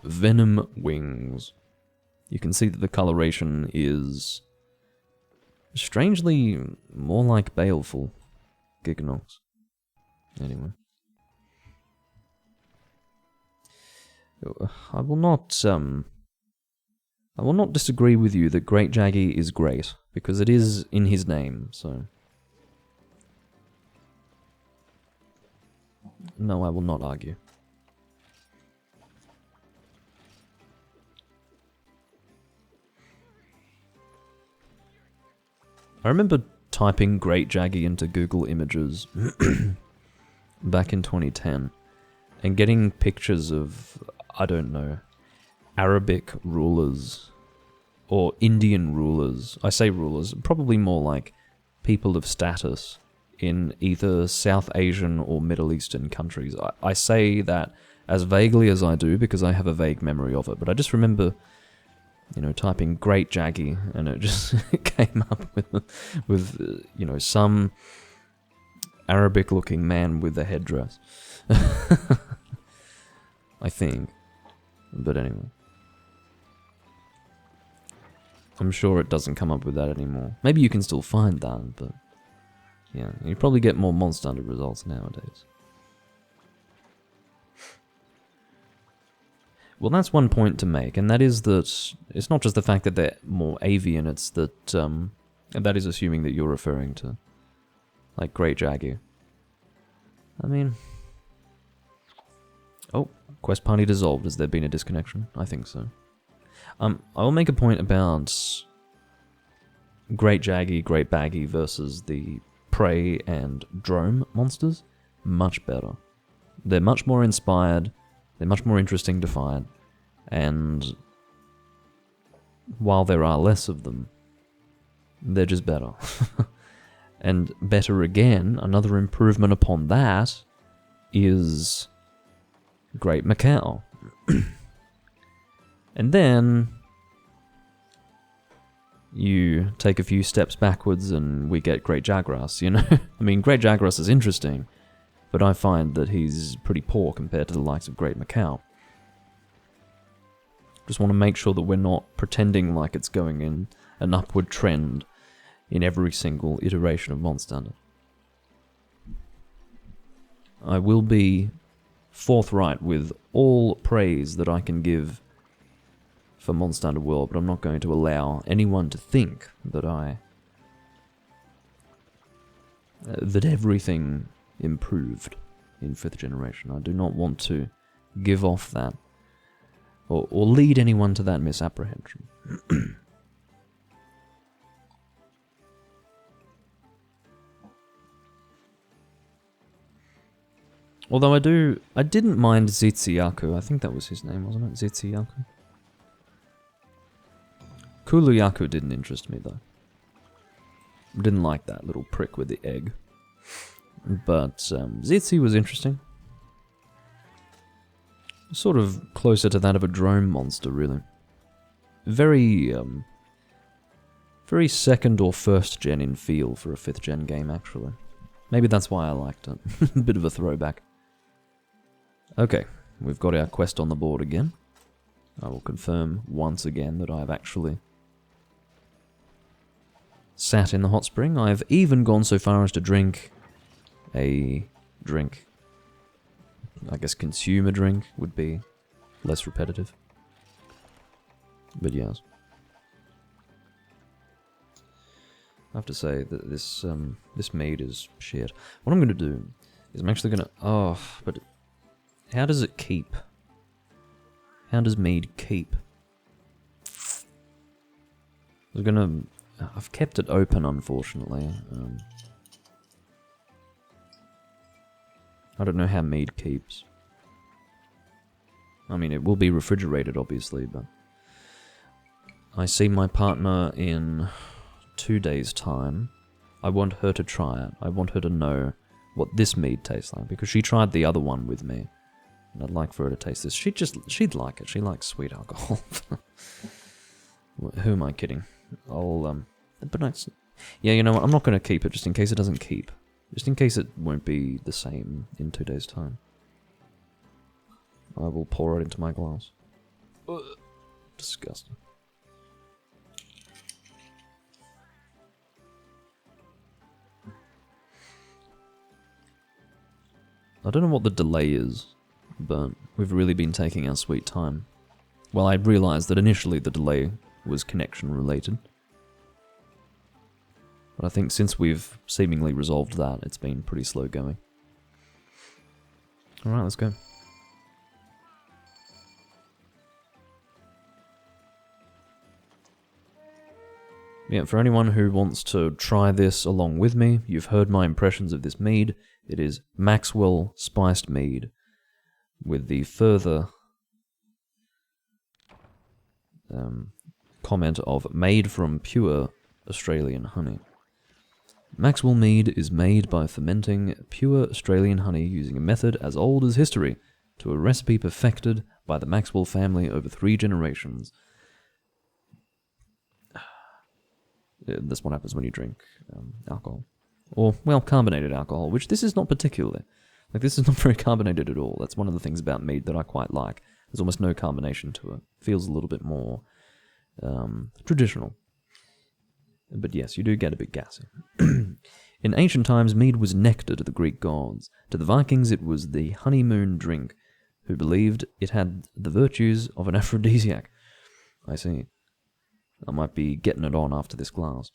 Venom Wings. You can see that the coloration is strangely more like Baleful Giganox. Anyway. I will not disagree with you that Great Jaggy is great, because it is in his name, so... No, I will not argue. I remember typing Great Jaggy into Google Images back in 2010 and getting pictures of, I don't know, Arabic rulers or Indian rulers. I say rulers, probably more like people of status in either South Asian or Middle Eastern countries. I say that as vaguely as I do because I have a vague memory of it, but I just remember, you know, typing Great Jaggy and it just came up with you know, some Arabic-looking man with a headdress. I think. But anyway. I'm sure it doesn't come up with that anymore. Maybe you can still find that, but... yeah, you probably get more Mondstadt results nowadays. Well, that's one point to make, and that is that it's not just the fact that they're more avian, it's that, and that is assuming that you're referring to, like, Great Jaggy. I mean... oh, quest party dissolved. Has there been a disconnection? I think so. I will make a point about Great Jaggy, Great Baggy versus the Prey and Drome monsters. Much better. They're much more inspired, they're much more interesting to fight, and while there are less of them, they're just better. And better again, another improvement upon that is Great Macau. And then you take a few steps backwards and we get Great Jagras, you know? I mean, Great Jagras is interesting, but I find that he's pretty poor compared to the likes of Great Macau. Just want to make sure that we're not pretending like it's going in an upward trend in every single iteration of Mondstander. I will be forthright with all praise that I can give for Mondstander World, but I'm not going to allow anyone to think that that everything improved in 5th generation. I do not want to give off that, or lead anyone to that misapprehension. Although I didn't mind Zitsuyaku. I think that was his name, wasn't it? Zitsuyaku? Kuluyaku didn't interest me, though. Didn't like that little prick with the egg. But Zitsu was interesting. Sort of closer to that of a drone monster, really. Very, very 2nd or 1st gen in feel for a 5th gen game, actually. Maybe that's why I liked it. Bit of a throwback. Okay, we've got our quest on the board again. I will confirm once again that I've actually sat in the hot spring. I've even gone so far as to drink a drink. I guess consume a drink would be less repetitive. But yes. I have to say that this mead is shit. What I'm going to do is I'm actually going to... Oh, but how does it keep? How does mead keep? I've kept it open, unfortunately. I don't know how mead keeps. I mean, it will be refrigerated, obviously, but... I see my partner in 2 days' time. I want her to try it. I want her to know what this mead tastes like, because she tried the other one with me. And I'd like for her to taste this. She'd like it. She likes sweet alcohol. Who am I kidding? But yeah, you know what? I'm not going to keep it just in case it doesn't keep. Just in case it won't be the same in 2 days' time. I will pour it into my glass. Ugh. Disgusting. I don't know what the delay is, but we've really been taking our sweet time. Well, I realised that initially the delay was connection related. But I think since we've seemingly resolved that, it's been pretty slow going. Alright, let's go. Yeah, for anyone who wants to try this along with me, you've heard my impressions of this mead. It is Maxwell Spiced Mead, with the further comment of made from pure Australian honey. Maxwell Mead is made by fermenting pure Australian honey using a method as old as history to a recipe perfected by the Maxwell family over 3 generations. That's what happens when you drink alcohol. Or, well, carbonated alcohol, which this is not particularly. Like, this is not very carbonated at all. That's one of the things about mead that I quite like. There's almost no carbonation to it. Feels a little bit more traditional. But yes, you do get a bit gassy. In ancient times, mead was nectar to the Greek gods. To the Vikings, it was the honeymoon drink, who believed it had the virtues of an aphrodisiac. I see. I might be getting it on after this glass.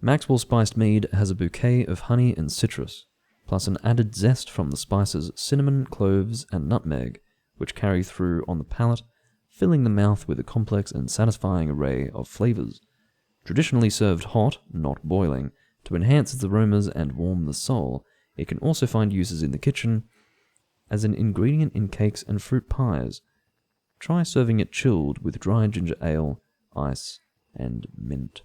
Maxwell Spiced Mead has a bouquet of honey and citrus, plus an added zest from the spices cinnamon, cloves, and nutmeg, which carry through on the palate, filling the mouth with a complex and satisfying array of flavors. Traditionally served hot, not boiling, to enhance its aromas and warm the soul, it can also find uses in the kitchen as an ingredient in cakes and fruit pies. Try serving it chilled with dry ginger ale, ice, and mint.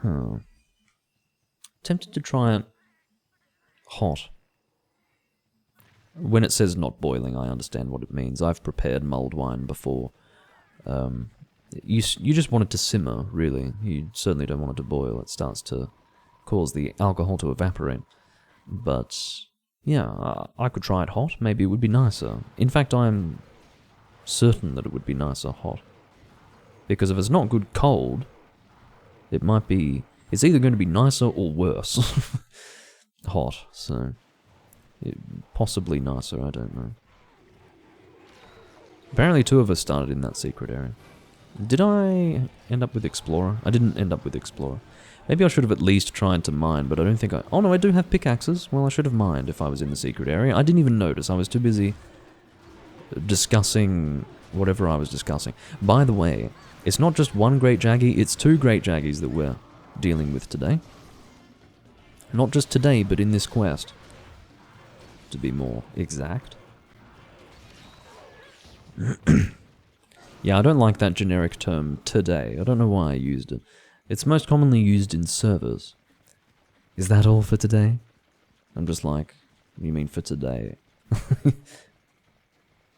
Huh. Tempted to try it hot. When it says not boiling, I understand what it means. I've prepared mulled wine before. You just want it to simmer, really. You certainly don't want it to boil. It starts to cause the alcohol to evaporate. But, yeah, I could try it hot. Maybe it would be nicer. In fact, I'm certain that it would be nicer hot. Because if it's not good cold, it might be... It's either going to be nicer or worse. Hot, so... possibly nicer, I don't know. Apparently 2 of us started in that secret area. Did I end up with Explorer? I didn't end up with Explorer. Maybe I should have at least tried to mine, but I don't think I... Oh no, I do have pickaxes. Well, I should have mined if I was in the secret area. I didn't even notice. I was too busy discussing whatever I was discussing. By the way, it's not just one Great Jaggy, it's 2 Great Jaggies that we're dealing with today. Not just today, but in this quest. To be more exact. Yeah, I don't like that generic term, today. I don't know why I used it. It's most commonly used in servers. Is that all for today? I'm just like, you mean for today?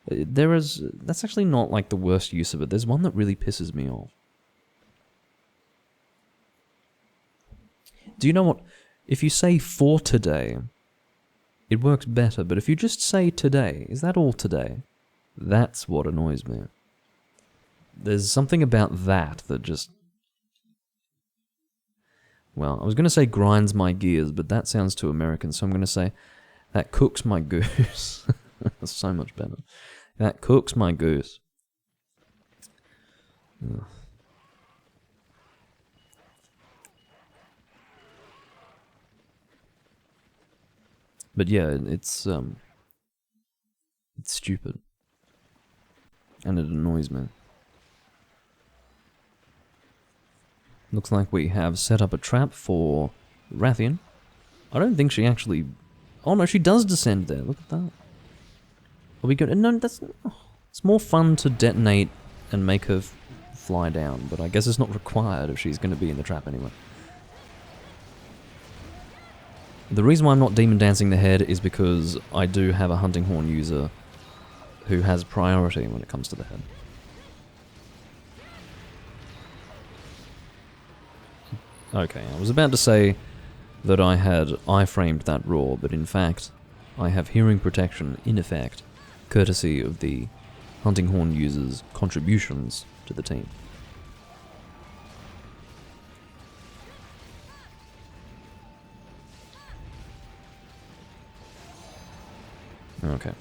That's actually not like the worst use of it. There's one that really pisses me off. Do you know what? If you say for today, it works better, but if you just say today, is that all today? That's what annoys me. There's something about that just... Well, I was going to say grinds my gears, but that sounds too American, so I'm going to say that cooks my goose. That's so much better. That cooks my goose. Ugh. But yeah, it's stupid. And it annoys me. Looks like we have set up a trap for Rathian. I don't think she actually... Oh no, she does descend there. Look at that. Are we going to... No, that's... It's more fun to detonate and make her fly down, but I guess it's not required if she's going to be in the trap anyway. The reason why I'm not demon dancing the head is because I do have a hunting horn user who has priority when it comes to the head. Okay, I was about to say that I had iframed that roar, but in fact, I have hearing protection in effect, courtesy of the hunting horn user's contributions to the team. Okay.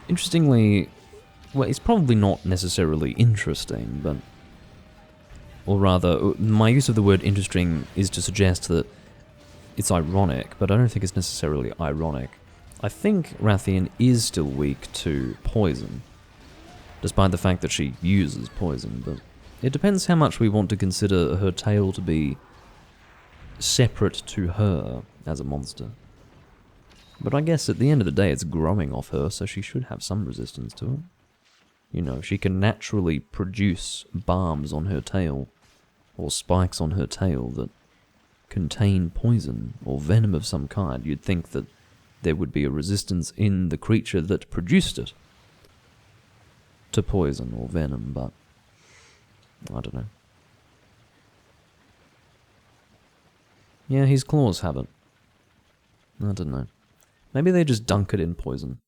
Interestingly, well, it's probably not necessarily interesting, but... Or rather, my use of the word interesting is to suggest that it's ironic, but I don't think it's necessarily ironic. I think Rathian is still weak to poison, despite the fact that she uses poison, but it depends how much we want to consider her tail to be separate to her as a monster. But I guess at the end of the day it's growing off her, so she should have some resistance to it. You know, she can naturally produce barbs on her tail, or spikes on her tail that contain poison, or venom of some kind. You'd think that there would be a resistance in the creature that produced it to poison or venom, but I don't know. Yeah, his claws have it. I don't know. Maybe they just dunk it in poison.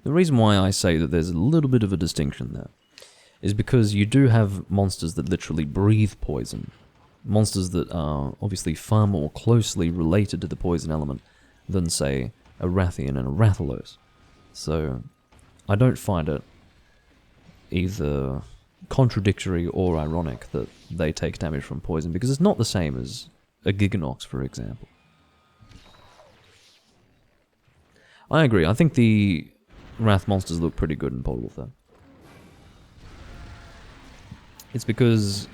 The reason why I say that there's a little bit of a distinction there is because you do have monsters that literally breathe poison. Monsters that are obviously far more closely related to the poison element than, say, a Rathian and a Rathalos. So, I don't find it either contradictory or ironic that they take damage from poison, because it's not the same as a Giganox, for example. I agree, I think the Wrath monsters look pretty good in Portable Third. It's because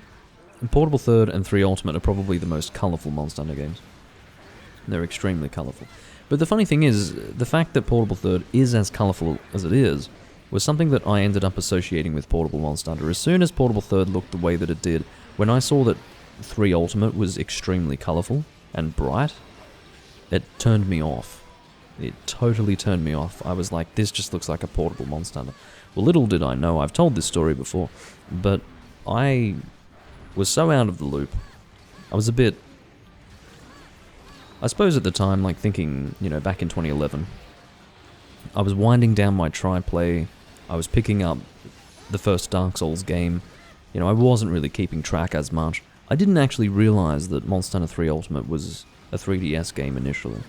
Portable Third and 3 Ultimate are probably the most colourful Monster Hunter games. They're extremely colourful. But the funny thing is, the fact that Portable Third is as colourful as it is was something that I ended up associating with Portable Monster Hunter. As soon as Portable Third looked the way that it did, when I saw that 3 Ultimate was extremely colourful and bright, it turned me off. It totally turned me off. I was like, this just looks like a Portable Monster Hunter. Well, little did I know, I've told this story before, but I was so out of the loop. I was a bit, I suppose at the time, like thinking, you know, back in 2011, I was winding down my try-play, I was picking up the first Dark Souls game, you know, I wasn't really keeping track as much. I didn't actually realise that Monster Hunter 3 Ultimate was a 3DS game initially.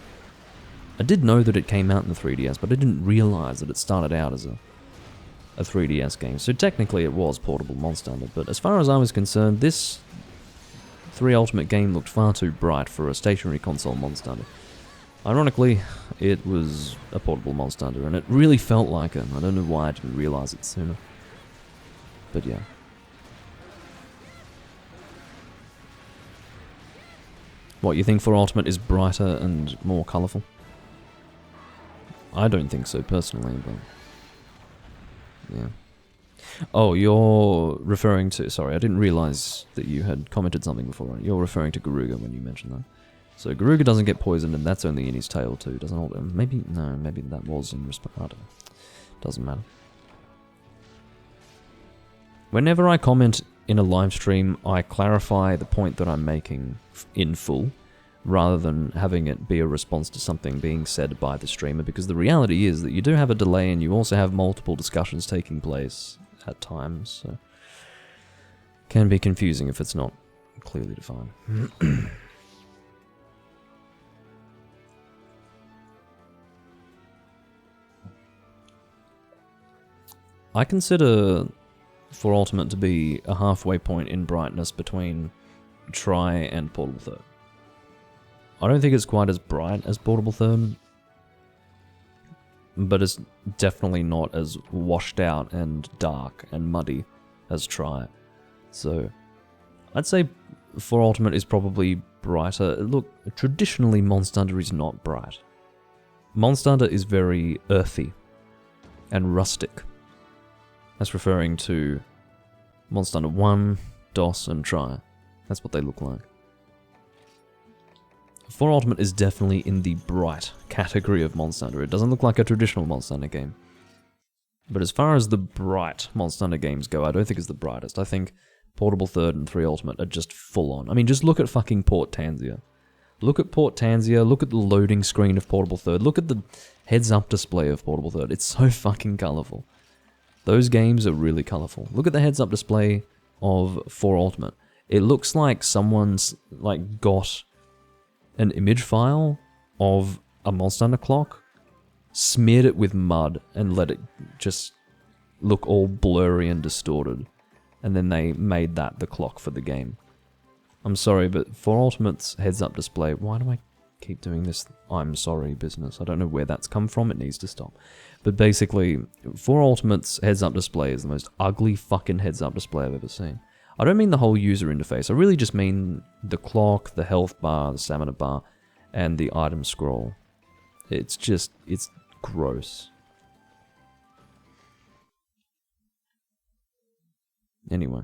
I did know that it came out in the 3DS, but I didn't realise that it started out as a 3DS game. So technically it was Portable Monster Hunter, but as far as I was concerned, this 3 Ultimate game looked far too bright for a stationary console Monster Hunter. Ironically, it was a Portable Monster Hunter, and it really felt like it. I don't know why I didn't realise it sooner. But yeah. What, you think 4 Ultimate is brighter and more colourful? I don't think so, personally, but... yeah. Oh, you're referring to... Sorry, I didn't realise that you had commented something before. You're referring to Garuga when you mentioned that. So Garuga doesn't get poisoned, and that's only in his tail too, doesn't hold him. Maybe... no, maybe that was in response... I don't know. Doesn't matter. Whenever I comment in a live stream, I clarify the point that I'm making in full, rather than having it be a response to something being said by the streamer, because the reality is that you do have a delay and you also have multiple discussions taking place at times, so can be confusing if it's not clearly defined. I consider 4 Ultimate to be a halfway point in brightness between Tri and Portable Third. I don't think it's quite as bright as Portable Third, but it's definitely not as washed out and dark and muddy as Tri. So I'd say 4 Ultimate is probably brighter. Look, traditionally Monster Hunter is not bright. Monster Hunter is very earthy and rustic. That's referring to Monster Hunter 1, DOS, and Tri. That's what they look like. 4 Ultimate is definitely in the bright category of Monster Hunter. It doesn't look like a traditional Monster Hunter game. But as far as the bright Monster Hunter games go, I don't think it's the brightest. I think Portable Third and 3 Ultimate are just full on. I mean, just look at fucking Port Tanzia. Look at Port Tanzia, look at the loading screen of Portable Third, look at the heads-up display of Portable Third. It's so fucking colourful. Those games are really colourful. Look at the heads-up display of 4 Ultimate. It looks like someone's like got an image file of a Monster Hunter clock, smeared it with mud, and let it just look all blurry and distorted. And then they made that the clock for the game. I'm sorry, but 4 Ultimate's heads-up display... Why do I keep doing this I'm sorry business? I don't know where that's come from, it needs to stop. But basically, 4 Ultimate's heads-up display is the most ugly fucking heads-up display I've ever seen. I don't mean the whole user interface, I really just mean the clock, the health bar, the stamina bar, and the item scroll. It's just, it's gross. Anyway.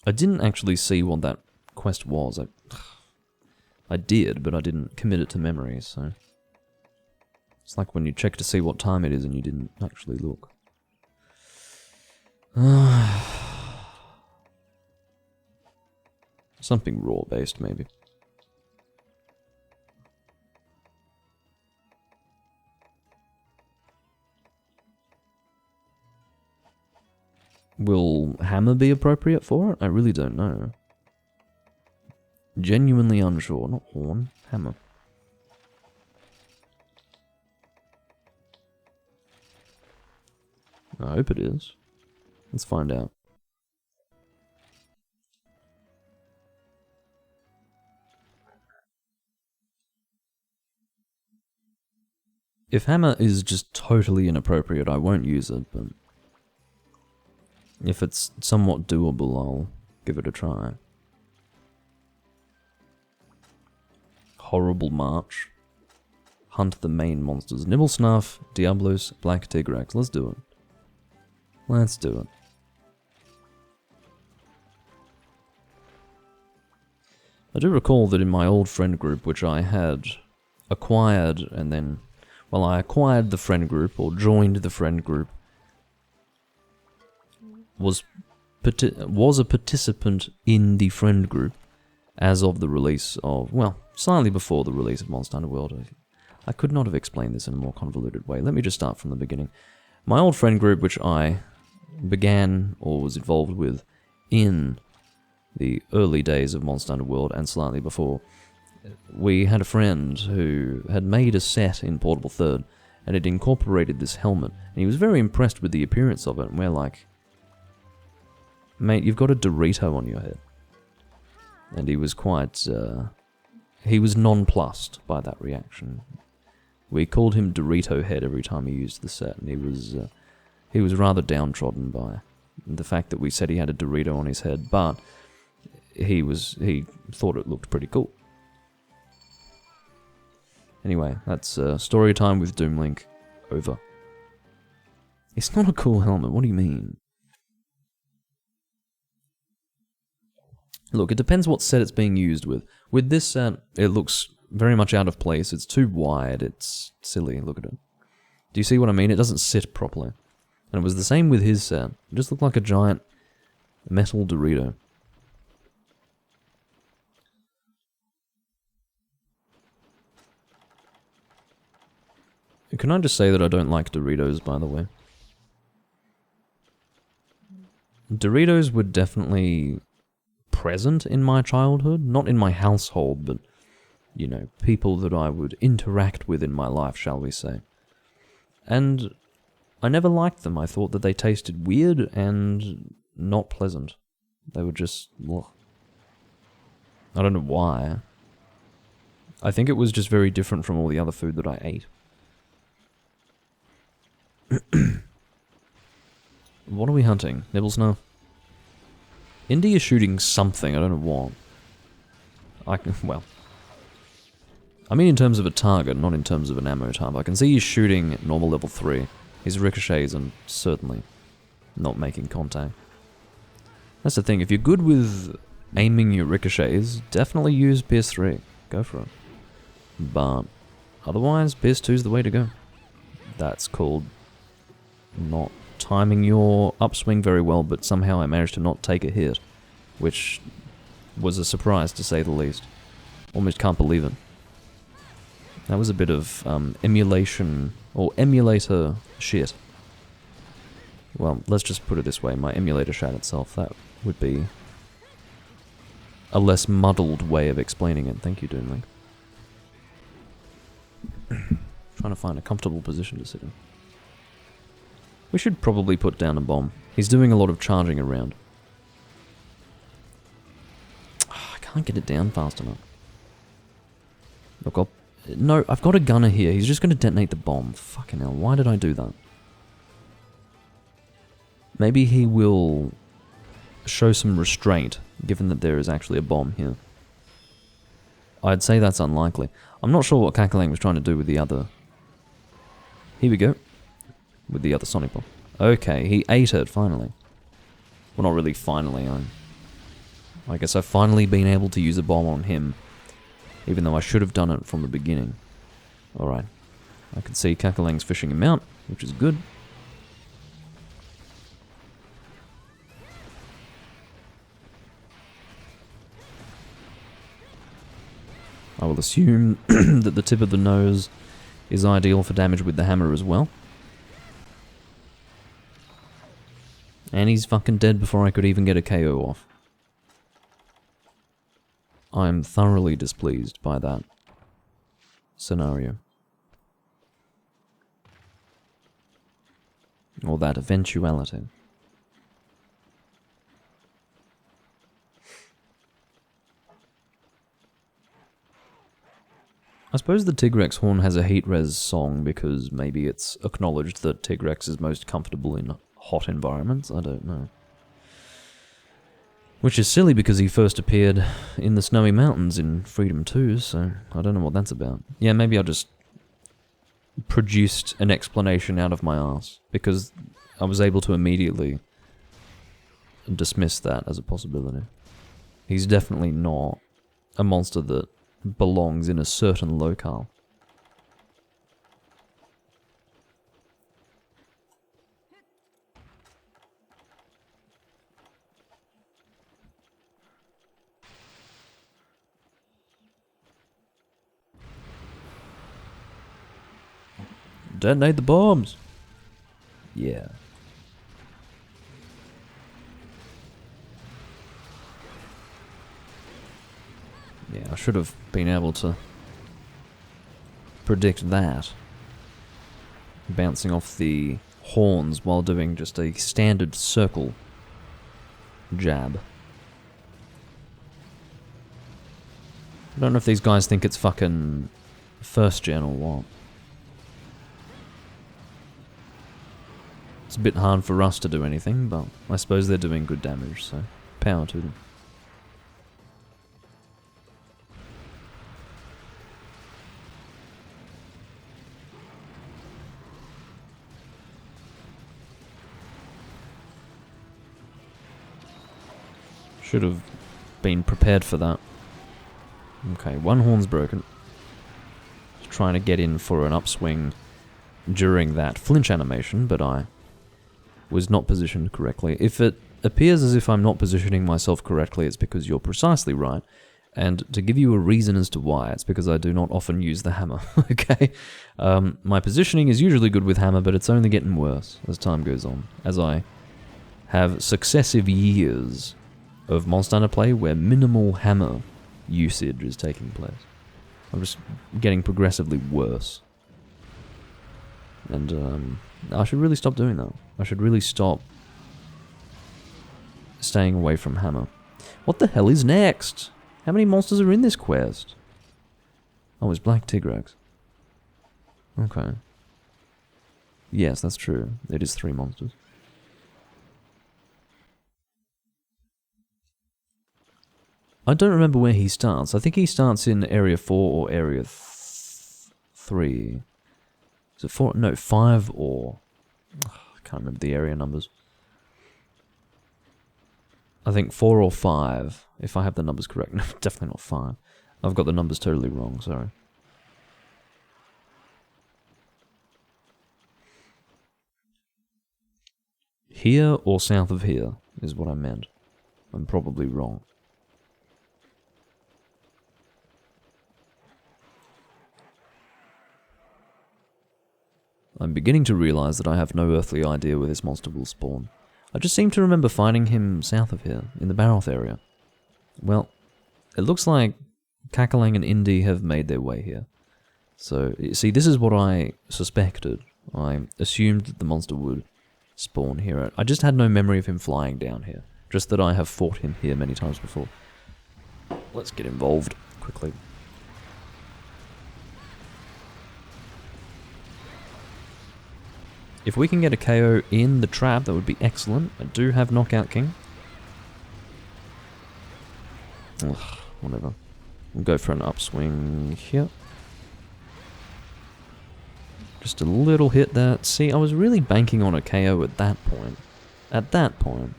I didn't actually see what that quest was. I did, but I didn't commit it to memory, so... It's like when you check to see what time it is and you didn't actually look. Something raw-based, maybe. Will hammer be appropriate for it? I really don't know. Genuinely unsure. Not horn. Hammer. I hope it is. Let's find out. If hammer is just totally inappropriate, I won't use it, but... if it's somewhat doable, I'll give it a try. horrible march. Hunt the main monsters. Nibblesnuff, Diablos, Black Tigrex. Let's do it. Let's do it. I do recall that in my old friend group, which I had acquired and then... Well, I acquired the friend group, or joined the friend group, was a participant in the friend group as of the release of... Well, slightly before the release of Monster Hunter World. I could not have explained this in a more convoluted way. Let me just start from the beginning. My old friend group, which I began or was involved with in the early days of Monster Hunter World and slightly before, we had a friend who had made a set in Portable Third and it incorporated this helmet. And he was very impressed with the appearance of it. And we're like, mate, you've got a Dorito on your head. And he was quite... he was nonplussed by that reaction. We called him Dorito Head every time he used the set, and he was rather downtrodden by the fact that we said he had a Dorito on his head, but he thought it looked pretty cool. Anyway, that's story time with Doomlink over. It's not a cool helmet, what do you mean? Look, it depends what set it's being used with. With this set, it looks very much out of place. It's too wide. It's silly. Look at it. Do you see what I mean? It doesn't sit properly. And it was the same with his set. It just looked like a giant metal Dorito. Can I just say that I don't like Doritos, by the way? Doritos were definitely present in my childhood. Not in my household, but, you know, people that I would interact with in my life, shall we say. And I never liked them. I thought that they tasted weird and not pleasant. They were just... ugh. I don't know why. I think it was just very different from all the other food that I ate. What are we hunting? Nibbles now? Indy is shooting something, I don't know what. Well. I mean in terms of a target, not in terms of an ammo type. I can see he's shooting at normal level 3. His ricochets and certainly not making contact. That's the thing, if you're good with aiming your ricochets, definitely use PS3. Go for it. But otherwise, PS2 is the way to go. That's called not timing your upswing very well, but somehow I managed to not take a hit, which was a surprise to say the least. Almost can't believe it. That was a bit of emulation, or emulator shit. Well, let's just put it this way, my emulator shat itself, that would be a less muddled way of explaining it. Thank you, Doomlink. Trying to find a comfortable position to sit in. We should probably put down a bomb. He's doing a lot of charging around. Oh, I can't get it down fast enough. Look, no, I've got a gunner here. He's just going to detonate the bomb. Fucking hell, why did I do that? Maybe he will show some restraint, given that there is actually a bomb here. I'd say that's unlikely. I'm not sure what Cackling was trying to do with the other... Here we go. With the other Sonic Bomb. Okay, he ate it, finally. Well, not really finally. I guess I've finally been able to use a bomb on him, even though I should have done it from the beginning. Alright. I can see Cackling's fishing him out, which is good. I will assume that the tip of the nose is ideal for damage with the hammer as well. And he's fucking dead before I could even get a KO off. I'm thoroughly displeased by that scenario. Or that eventuality. I suppose the Tigrex horn has a heat res song because maybe it's acknowledged that Tigrex is most comfortable in hot environments. I don't know. Which is silly because he first appeared in the Snowy Mountains in Freedom 2, so I don't know what that's about. Yeah, maybe I just produced an explanation out of my ass, because I was able to immediately dismiss that as a possibility. He's definitely not a monster that belongs in a certain locale. Detonate the bombs! Yeah. Yeah, I should have been able to predict that. Bouncing off the horns while doing just a standard circle jab. I don't know if these guys think it's fucking first gen or what. It's a bit hard for us to do anything, but I suppose they're doing good damage, so power to them. Should have been prepared for that. Okay, one horn's broken. Just trying to get in for an upswing during that flinch animation, but I was not positioned correctly. If it appears as if I'm not positioning myself correctly, it's because you're precisely right. And to give you a reason as to why, it's because I do not often use the hammer, okay? My positioning is usually good with hammer, but it's only getting worse as time goes on, as I have successive years of Monster Hunter play where minimal hammer usage is taking place. I'm just getting progressively worse. And I should really stop doing that. I should really stop staying away from hammer. What the hell is next? How many monsters are in this quest? Oh, it's Black Tigrax. Okay. Yes, that's true. It is 3 monsters. I don't remember where he starts. I think he starts in Area 4 or Area 3. Is it 4? No, 5 or... I can't remember the area numbers. I think 4 or 5, if I have the numbers correct. No, definitely not 5. I've got the numbers totally wrong, sorry. Here or south of here is what I meant. I'm probably wrong. I'm beginning to realize that I have no earthly idea where this monster will spawn. I just seem to remember finding him south of here, in the Baroth area. Well, it looks like Kakalang and Indy have made their way here. So, see, this is what I suspected. I assumed that the monster would spawn here. I just had no memory of him flying down here. Just that I have fought him here many times before. Let's get involved quickly. If we can get a KO in the trap, that would be excellent. I do have Knockout King. Ugh, whatever. We'll go for an upswing here. Just a little hit there. See, I was really banking on a KO at that point. At that point.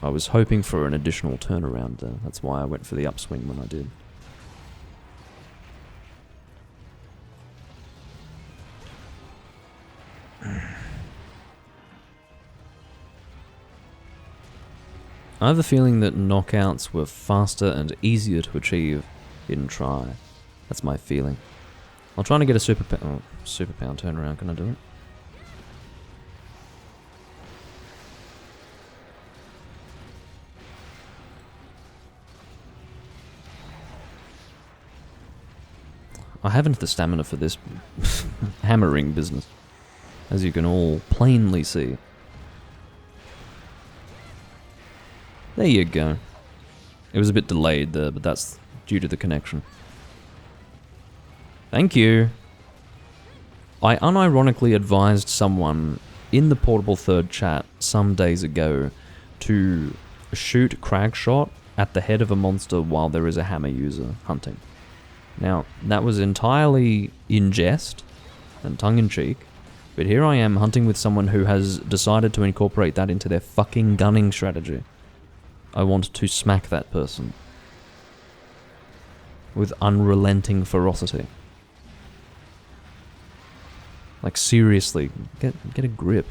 I was hoping for an additional turnaround there. That's why I went for the upswing when I did. I have a feeling that knockouts were faster and easier to achieve in Try. That's my feeling. I'm trying to get a super pound turnaround. Can I do it? I haven't the stamina for this hammering business, as you can all plainly see. There you go. It was a bit delayed there, but that's due to the connection. Thank you. I unironically advised someone in the Portable Third chat some days ago to shoot crag shot at the head of a monster while there is a hammer user hunting. Now, that was entirely in jest and tongue-in-cheek, but here I am hunting with someone who has decided to incorporate that into their fucking gunning strategy. I want to smack that person with unrelenting ferocity. Like, seriously, get a grip.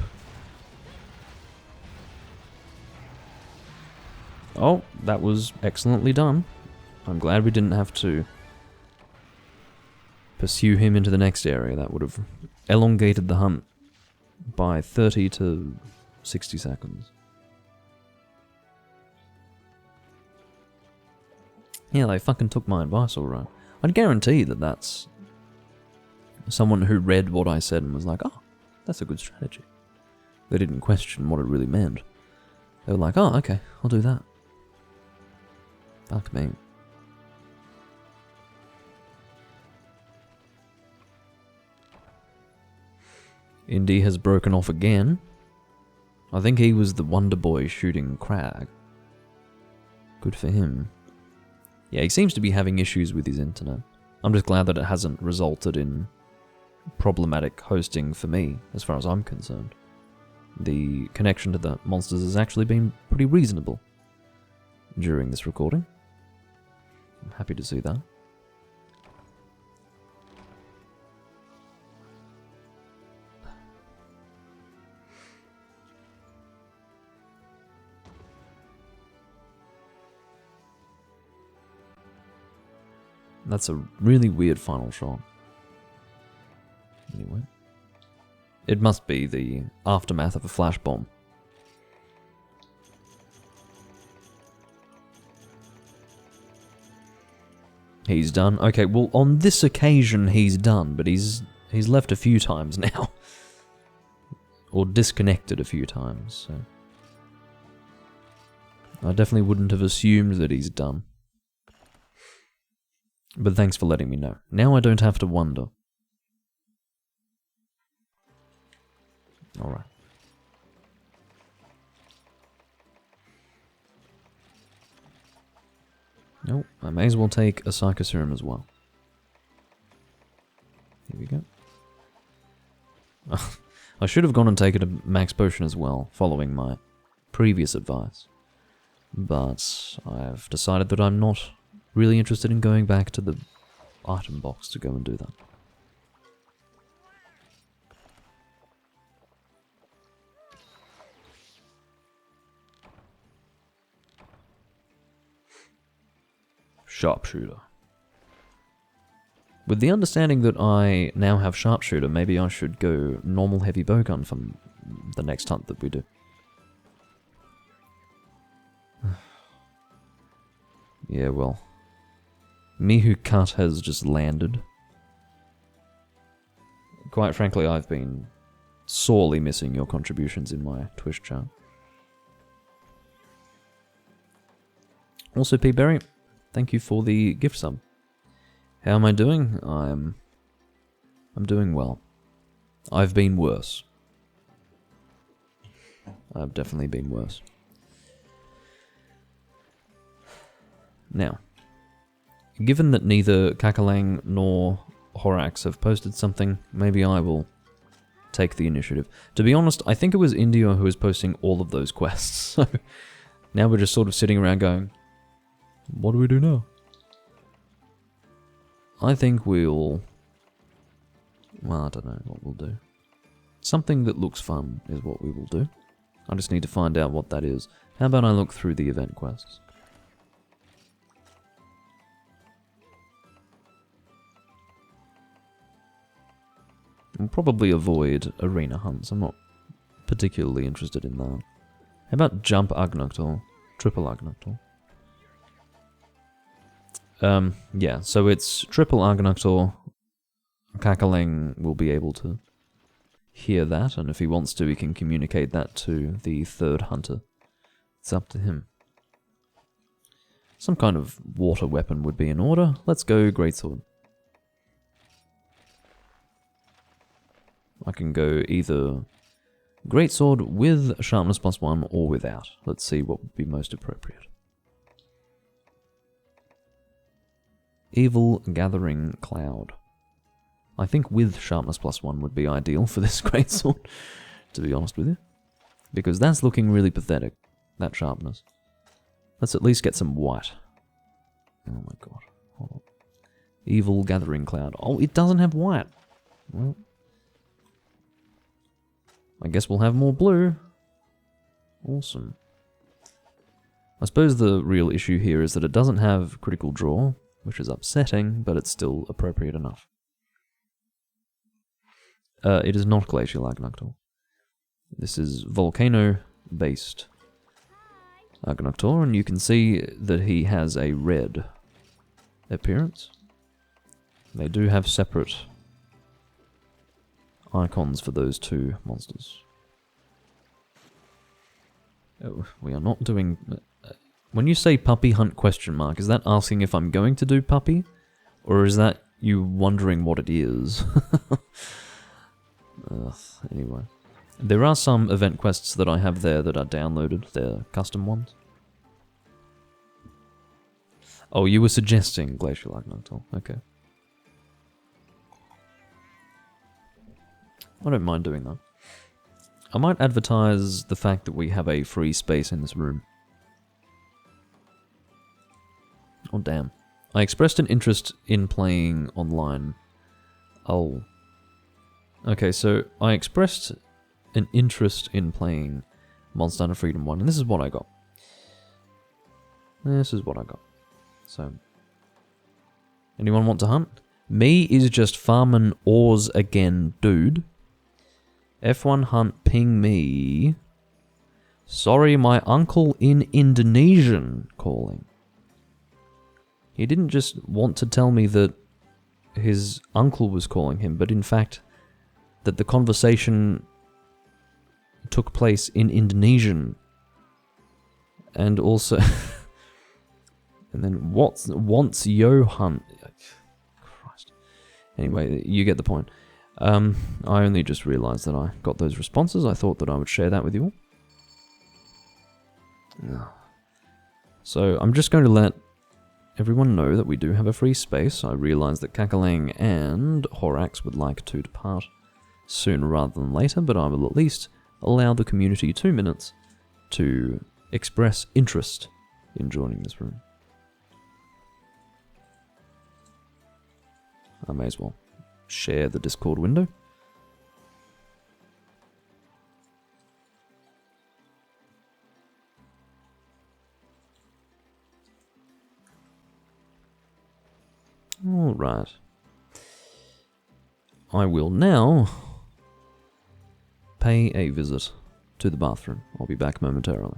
Oh, that was excellently done. I'm glad we didn't have to pursue him into the next area. That would have elongated the hunt by 30 to 60 seconds. Yeah, they fucking took my advice alright. I'd guarantee that that's someone who read what I said and was like, oh, that's a good strategy. They didn't question what it really meant. They were like, oh, okay, I'll do that. Fuck me. Indy has broken off again. I think he was the Wonder Boy shooting Crag. Good for him. Yeah, he seems to be having issues with his internet. I'm just glad that it hasn't resulted in problematic hosting for me, as far as I'm concerned. The connection to the monsters has actually been pretty reasonable during this recording. I'm happy to see that. That's a really weird final shot. Anyway. It must be the aftermath of a flash bomb. He's done. Okay, well, on this occasion he's done, but he's left a few times now. Or disconnected a few times, so. I definitely wouldn't have assumed that he's done. But thanks for letting me know. Now I don't have to wonder. Alright. Nope, I may as well take a Psychoserum as well. Here we go. I should have gone and taken a Max Potion as well, following my previous advice. But I've decided that I'm not really interested in going back to the item box to go and do that. Sharpshooter. With the understanding that I now have Sharpshooter, maybe I should go normal heavy bowgun for the next hunt that we do. Yeah, well. Mihu Cut has just landed. Quite frankly, I've been sorely missing your contributions in my Twitch chat. Also, P. Berry, thank you for the gift sub. How am I doing? I'm doing well. I've been worse. I've definitely been worse. Now, given that neither Kakalang nor Horax have posted something, maybe I will take the initiative. To be honest, I think it was India who was posting all of those quests, so now we're just sort of sitting around going, what do we do now? I think we'll... well, I don't know what we'll do. Something that looks fun is what we will do. I just need to find out what that is. How about I look through the event quests? I'll probably avoid arena hunts. I'm not particularly interested in that. How about jump Agnoctor? Triple Agnoctor? Yeah, so it's triple Agnoctor. Kakalang will be able to hear that, and if he wants to, he can communicate that to the third hunter. It's up to him. Some kind of water weapon would be in order. Let's go Greatsword. I can go either Greatsword with sharpness +1 or without. Let's see what would be most appropriate. Evil Gathering Cloud. I think with sharpness +1 would be ideal for this greatsword, to be honest with you. Because that's looking really pathetic, that sharpness. Let's at least get some white. Oh my god. Hold on. Evil Gathering Cloud. Oh, it doesn't have white. Well, I guess we'll have more blue. Awesome. I suppose the real issue here is that it doesn't have critical draw, which is upsetting, but it's still appropriate enough. It is not Glacial Argonautor. This is Volcano-based Argonautor, and you can see that he has a red appearance. They do have separate icons for those two monsters. Oh, we are not doing... when you say puppy hunt question mark, is that asking if I'm going to do puppy? Or is that you wondering what it is? Anyway. There are some event quests that I have there that are downloaded. They're custom ones. Oh, you were suggesting Glacial Argonautor. Okay. I don't mind doing that. I might advertise the fact that we have a free space in this room. Oh, damn. I expressed an interest in playing online. Oh. Okay, so I expressed an interest in playing Monster Hunter Freedom 1, and this is what I got. This is what I got. So, anyone want to hunt? Me is just farming ores again, dude. F1 hunt ping me. Sorry, my uncle in Indonesian calling. He didn't just want to tell me that his uncle was calling him, but in fact, that the conversation took place in Indonesian. And also... and then wants yo hunt. Christ. Anyway, you get the point. I only just realized that I got those responses. I thought that I would share that with you all. So I'm just going to let everyone know that we do have a free space. I realize that Kakalang and Horax would like to depart sooner rather than later, but I will at least allow the community 2 minutes to express interest in joining this room. I may as well share the Discord window. Alright. I will now pay a visit to the bathroom. I'll be back momentarily.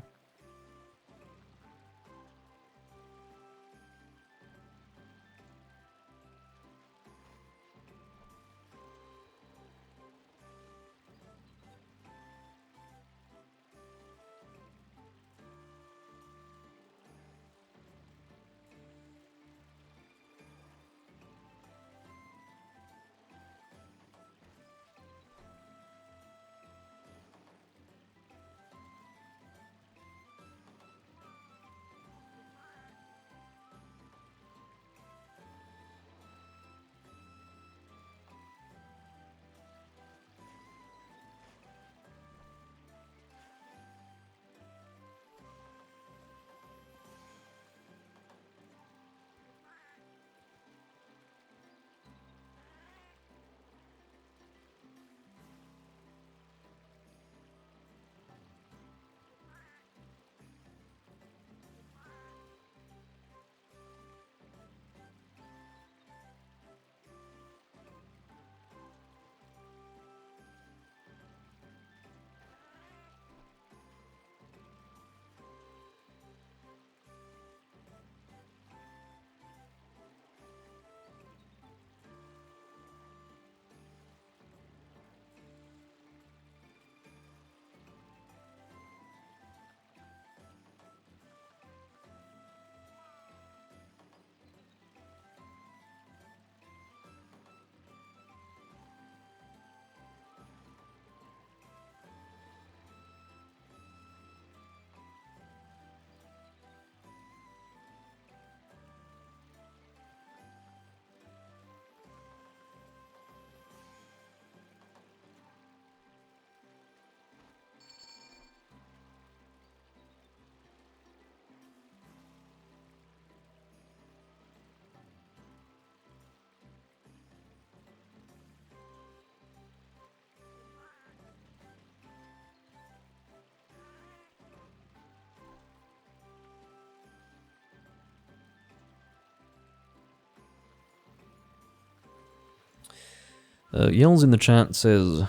Yells in the chat says,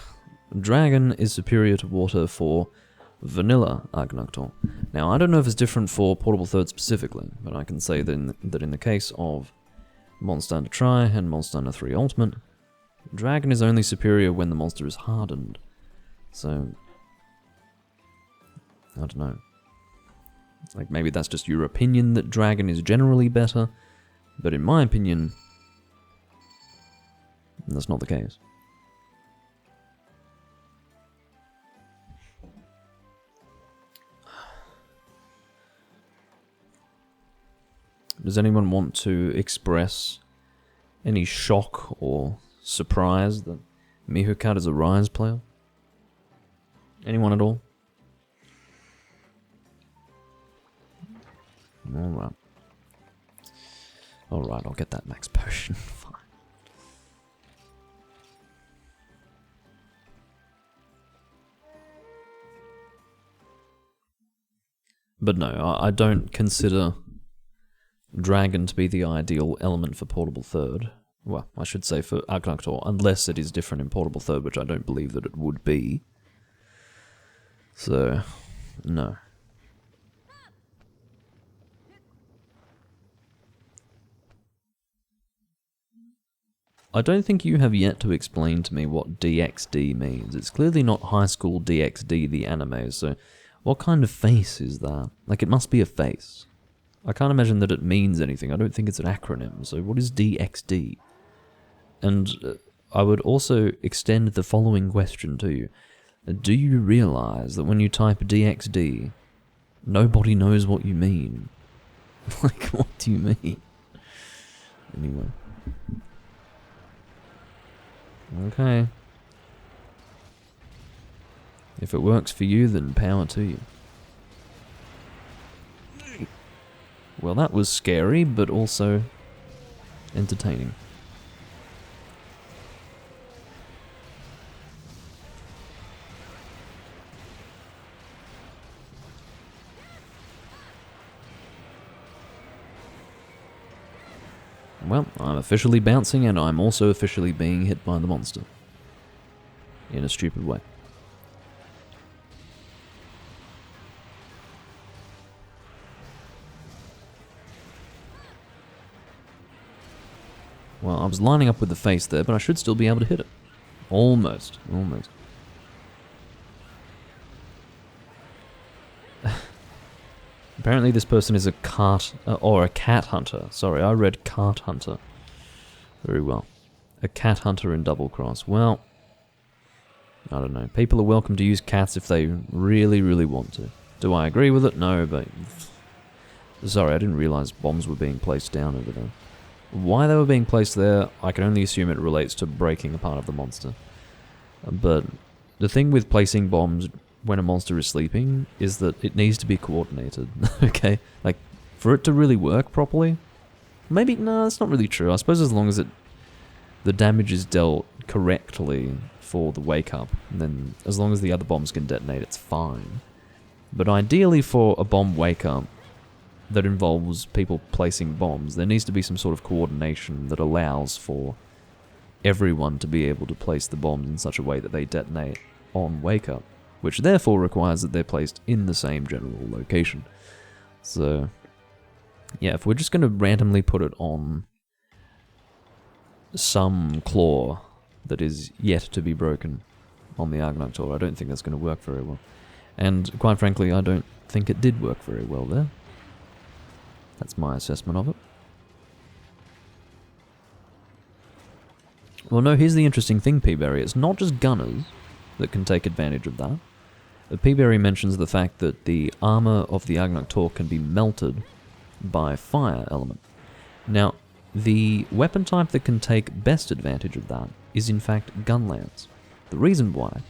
Dragon is superior to water for vanilla Argonautor. Now, I don't know if it's different for Portable Third specifically, but I can say then that in the case of Monster Hunter Tri and Monster Hunter 3 Ultimate, Dragon is only superior when the monster is hardened. So, I don't know. Like, maybe that's just your opinion that Dragon is generally better, but in my opinion, that's not the case. Does anyone want to express any shock or surprise that Mihokat is a Rise player? Anyone at all? Alright. Alright, I'll get that max potion. Fine. But no, I don't consider Dragon to be the ideal element for Portable Third. Well, I should say for Argonautor, unless it is different in Portable Third, which I don't believe that it would be. So, no. I don't think you have yet to explain to me what DXD means. It's clearly not High School DxD, the anime, so what kind of face is that? Like, it must be a face. I can't imagine that it means anything. I don't think it's an acronym, so what is DXD? And I would also extend the following question to you. Do you realize that when you type DXD, nobody knows what you mean? Like, what do you mean? Anyway. Okay. If it works for you, then power to you. Well, that was scary, but also entertaining. Well, I'm officially bouncing, and I'm also officially being hit by the monster. In a stupid way. Well, I was lining up with the face there, but I should still be able to hit it. Almost. Almost. Apparently this person is a or a cat hunter. Sorry, I read cart hunter. Very well. A cat hunter in Double Cross. Well, I don't know. People are welcome to use cats if they really, really want to. Do I agree with it? No, but... Sorry, I didn't realize bombs were being placed down over there. Why they were being placed there, I can only assume it relates to breaking a part of the monster. But the thing with placing bombs when a monster is sleeping is that it needs to be coordinated, okay? Like, for it to really work properly, maybe, no, that's not really true. I suppose as long as the damage is dealt correctly for the wake up, and then as long as the other bombs can detonate, it's fine. But ideally for a bomb wake up that involves people placing bombs, there needs to be some sort of coordination that allows for everyone to be able to place the bombs in such a way that they detonate on wake up, which therefore requires that they're placed in the same general location. So, yeah, if we're just going to randomly put it on some claw that is yet to be broken on the Argonautor, I don't think that's going to work very well. And quite frankly, I don't think it did work very well there. That's my assessment of it. Well, no, here's the interesting thing, Peaberry. It's not just gunners that can take advantage of that. Peaberry mentions the fact that the armor of the Argonautor can be melted by fire element. Now, the weapon type that can take best advantage of that is in fact gunlance. The reason why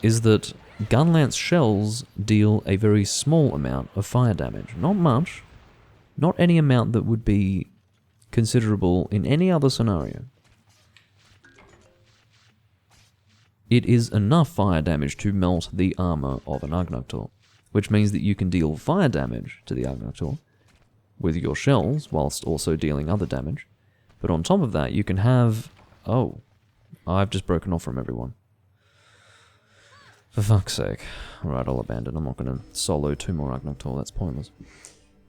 is that gunlance shells deal a very small amount of fire damage. Not much, not any amount that would be considerable in any other scenario. It is enough fire damage to melt the armor of an Argonautor, which means that you can deal fire damage to the Argonautor with your shells, whilst also dealing other damage. But on top of that, you can have... Oh, I've just broken off from everyone. For fuck's sake. Alright, I'll abandon. I'm not going to solo 2 more Agnaktor, that's pointless.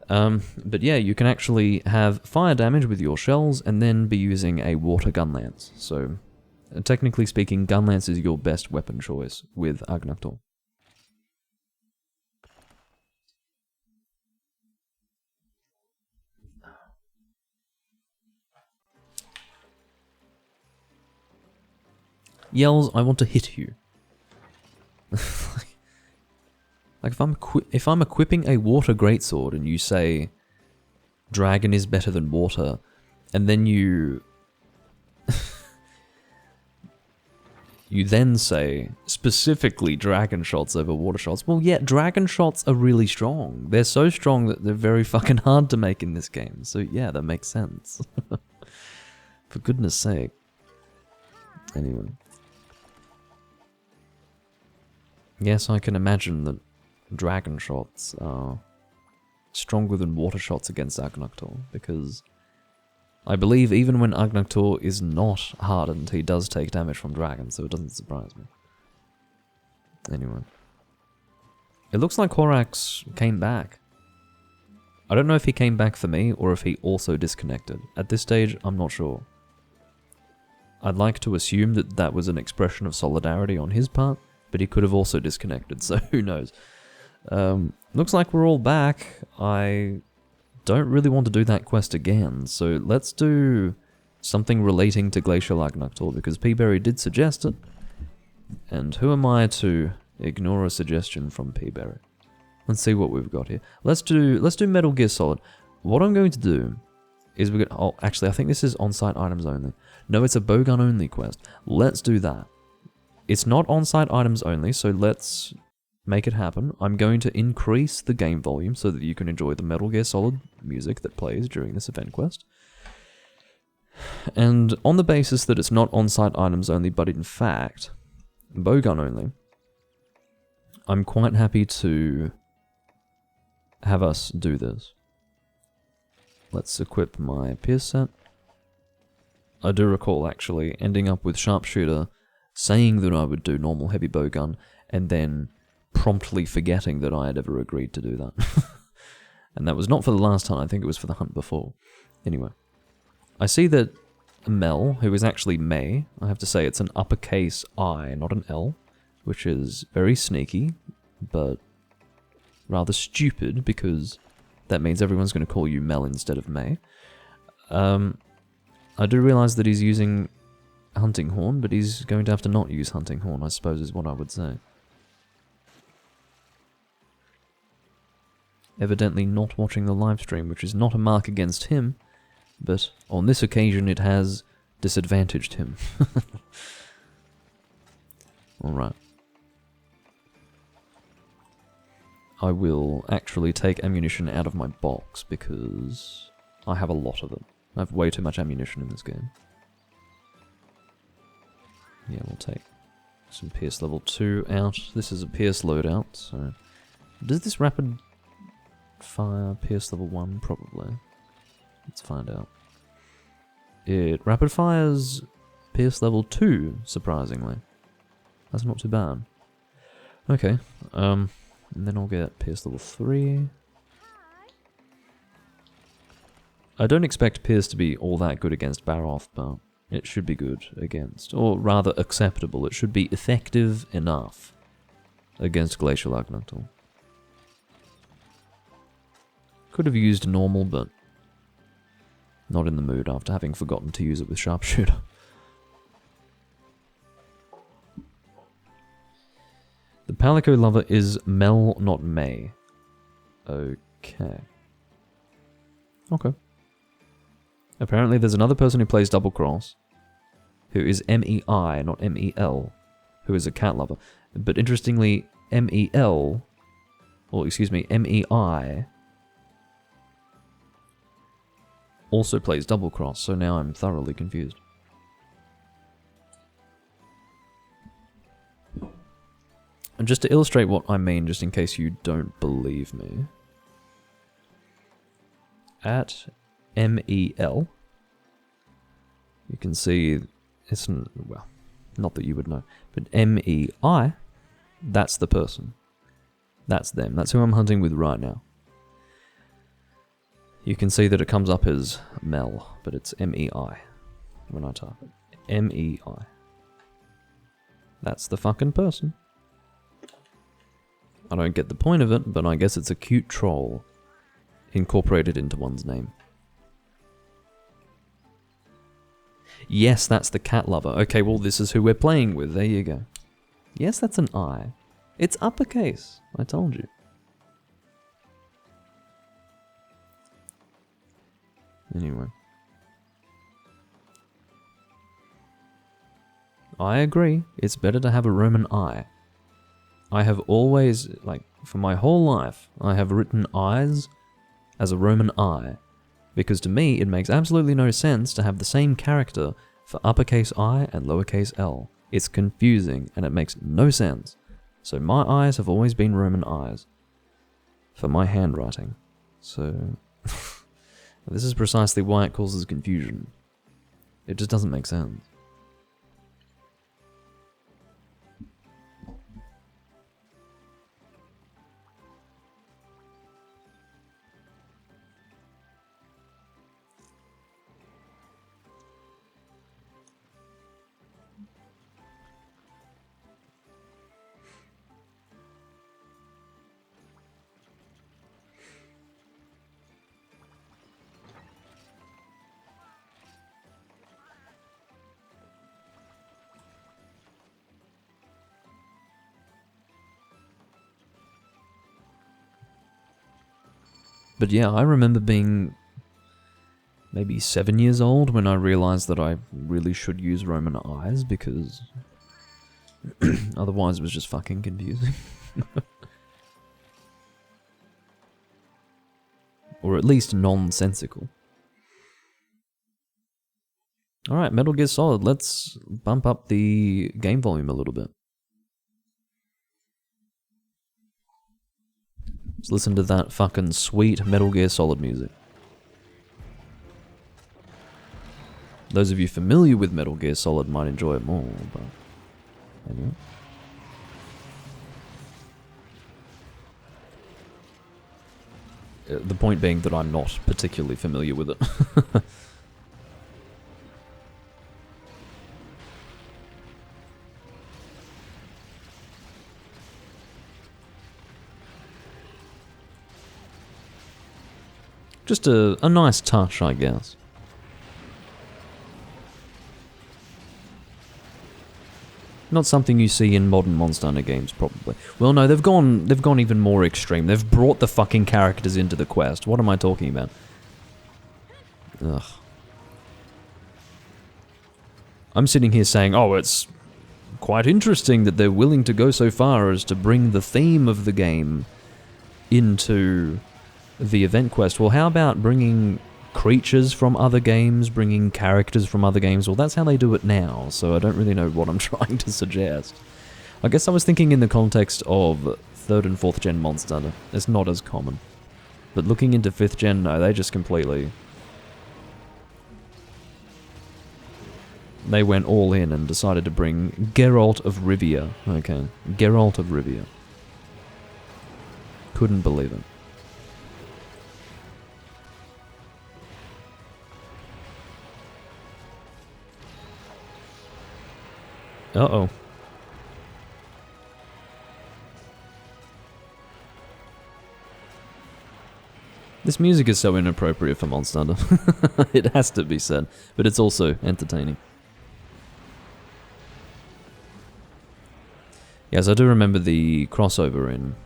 But yeah, you can actually have fire damage with your shells and then be using a water gun lance. So, technically speaking, gun lance is your best weapon choice with Agnaktor. Yells, I want to hit you. Like if I'm equipping a water greatsword and you say dragon is better than water, and then you then say specifically dragon shots over water shots. Well, yeah, dragon shots are really strong. They're so strong that they're very fucking hard to make in this game. So yeah, that makes sense. For goodness sake. Anyway. Yes, I can imagine that dragon shots are stronger than water shots against Agnaktor, because I believe even when Agnaktor is not hardened, he does take damage from dragons, so it doesn't surprise me. Anyway. It looks like Horax came back. I don't know if he came back for me, or if he also disconnected. At this stage, I'm not sure. I'd like to assume that that was an expression of solidarity on his part, but he could have also disconnected, so who knows. Looks like we're all back. I don't really want to do that quest again, so let's do something relating to Glacial Agnaktor, because Peaberry did suggest it, and who am I to ignore a suggestion from Peaberry? Let's see what we've got here. Let's do Metal Gear Solid. What I'm going to do is we're going to... Oh, actually, I think this is on-site items only. No, it's a bowgun only quest. Let's do that. It's not on-site items only, so let's make it happen. I'm going to increase the game volume so that you can enjoy the Metal Gear Solid music that plays during this event quest. And on the basis that it's not on-site items only, but in fact, bowgun only, I'm quite happy to have us do this. Let's equip my Pierce set. I do recall, actually, ending up with Sharpshooter, saying that I would do normal heavy bowgun, and then promptly forgetting that I had ever agreed to do that. And that was not for the last time, I think it was for the hunt before. Anyway. I see that Mel, who is actually May, I have to say it's an uppercase I, not an L, which is very sneaky, but rather stupid, because that means everyone's going to call you Mel instead of May. I do realise that he's using Hunting Horn, but he's going to have to not use Hunting Horn, I suppose is what I would say. Evidently not watching the live stream, which is not a mark against him, but on this occasion it has disadvantaged him. Alright. I will actually take ammunition out of my box, because I have a lot of it. I have way too much ammunition in this game. Yeah, we'll take some Pierce level 2 out. This is a Pierce loadout, so... Does this rapid fire Pierce level 1? Probably. Let's find out. It rapid fires Pierce level 2, surprisingly. That's not too bad. Okay, and then I'll get Pierce level 3. I don't expect Pierce to be all that good against Baroth, but it should be good against, or rather acceptable. It should be effective enough against Glacial Agnaktor. Could have used normal, but not in the mood after having forgotten to use it with Sharpshooter. The Palico lover is Mel, not May. Okay. Okay. Apparently there's another person who plays Double Cross, who is M-E-I, not M-E-L, who is a cat lover. But interestingly, M-E-L, or excuse me, M-E-I, also plays Double Cross, so now I'm thoroughly confused. And just to illustrate what I mean, just in case you don't believe me, at M-E-L, you can see it's, well, Not that you would know. But M-E-I, that's the person. That's them. That's who I'm hunting with right now. You can see that it comes up as Mel, but it's M-E-I when I type it. M-E-I. That's the fucking person. I don't get the point of it, but I guess it's a cute troll incorporated into one's name. Yes, that's the cat lover. Okay, well, this is who we're playing with. There you go. Yes, that's an I. It's uppercase. I told you. Anyway. I agree. It's better to have a Roman I. I have always, like, for my whole life, I have written I's as a Roman I. Because to me, it makes absolutely no sense to have the same character for uppercase I and lowercase l. It's confusing, and it makes no sense. So my I's have always been Roman I's. For my handwriting. So... this is precisely why it causes confusion. It just doesn't make sense. But yeah, I remember being maybe 7 years old when I realized that I really should use Roman I's because otherwise it was just fucking confusing. Or at least nonsensical. Alright, Metal Gear Solid, let's bump up the game volume a little bit. Let's listen to that fucking sweet Metal Gear Solid music. Those of you familiar with Metal Gear Solid might enjoy it more, but... anyway. The point being that I'm not particularly familiar with it. Just a nice touch, I guess. Not something you see in modern Monster Hunter games, probably. Well, no, they've gone even more extreme. They've brought the fucking characters into the quest. What am I talking about? Ugh. I'm sitting here saying, oh, it's quite interesting that they're willing to go so far as to bring the theme of the game into the event quest. Well, how about bringing creatures from other games, bringing characters from other games? Well, that's how they do it now, so I don't really know what I'm trying to suggest. I guess I was thinking in the context of 3rd and 4th gen Monster Hunter. It's not as common. But looking into 5th gen, no, they just completely... they went all in and decided to bring Geralt of Rivia. Okay, Geralt of Rivia. Couldn't believe it. Uh-oh. This music is so inappropriate for Monster Hunter. It has to be said, but it's also entertaining. Yes, I do remember the crossover in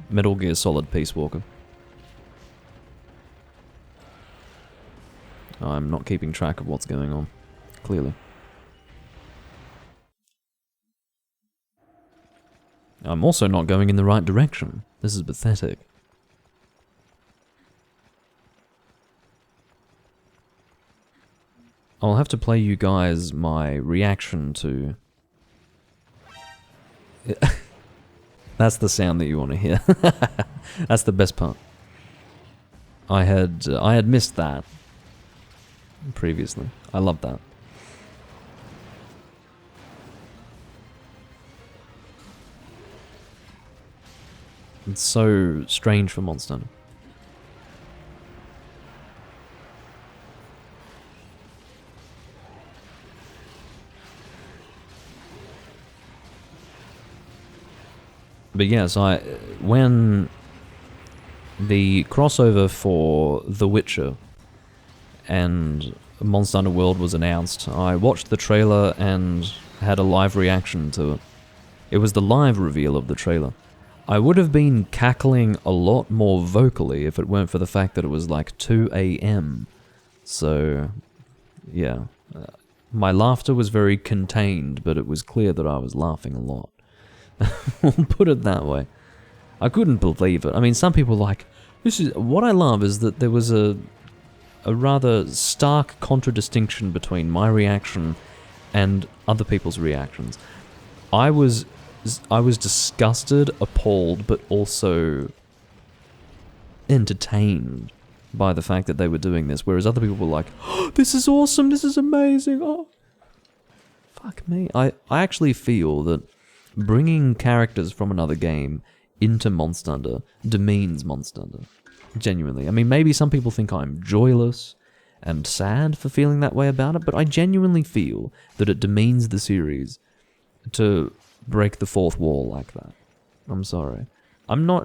Metal Gear Solid Peace Walker. I'm not keeping track of what's going on, clearly. I'm also not going in the right direction. This is pathetic. I'll have to play you guys my reaction to... That's the sound that you want to hear. That's the best part. I had missed that previously. I love that. It's so strange for Monster Hunter. But yes, when the crossover for The Witcher and Monster Hunter World was announced, I watched the trailer and had a live reaction to it. It was the live reveal of the trailer. I would have been cackling a lot more vocally if it weren't for the fact that it was like 2 a.m. So, yeah. My laughter was very contained, but it was clear that I was laughing a lot. We'll put it that way. I couldn't believe it. I mean, some people like, what I love is that there was a rather stark contradistinction between my reaction and other people's reactions. I was disgusted, appalled, but also entertained by the fact that they were doing this, whereas other people were like, oh, this is awesome, this is amazing, oh. Fuck me. I actually feel that bringing characters from another game into Monster Hunter demeans Monster Hunter. Genuinely. I mean, maybe some people think I'm joyless and sad for feeling that way about it, but I genuinely feel that it demeans the series to break the fourth wall like that. I'm sorry.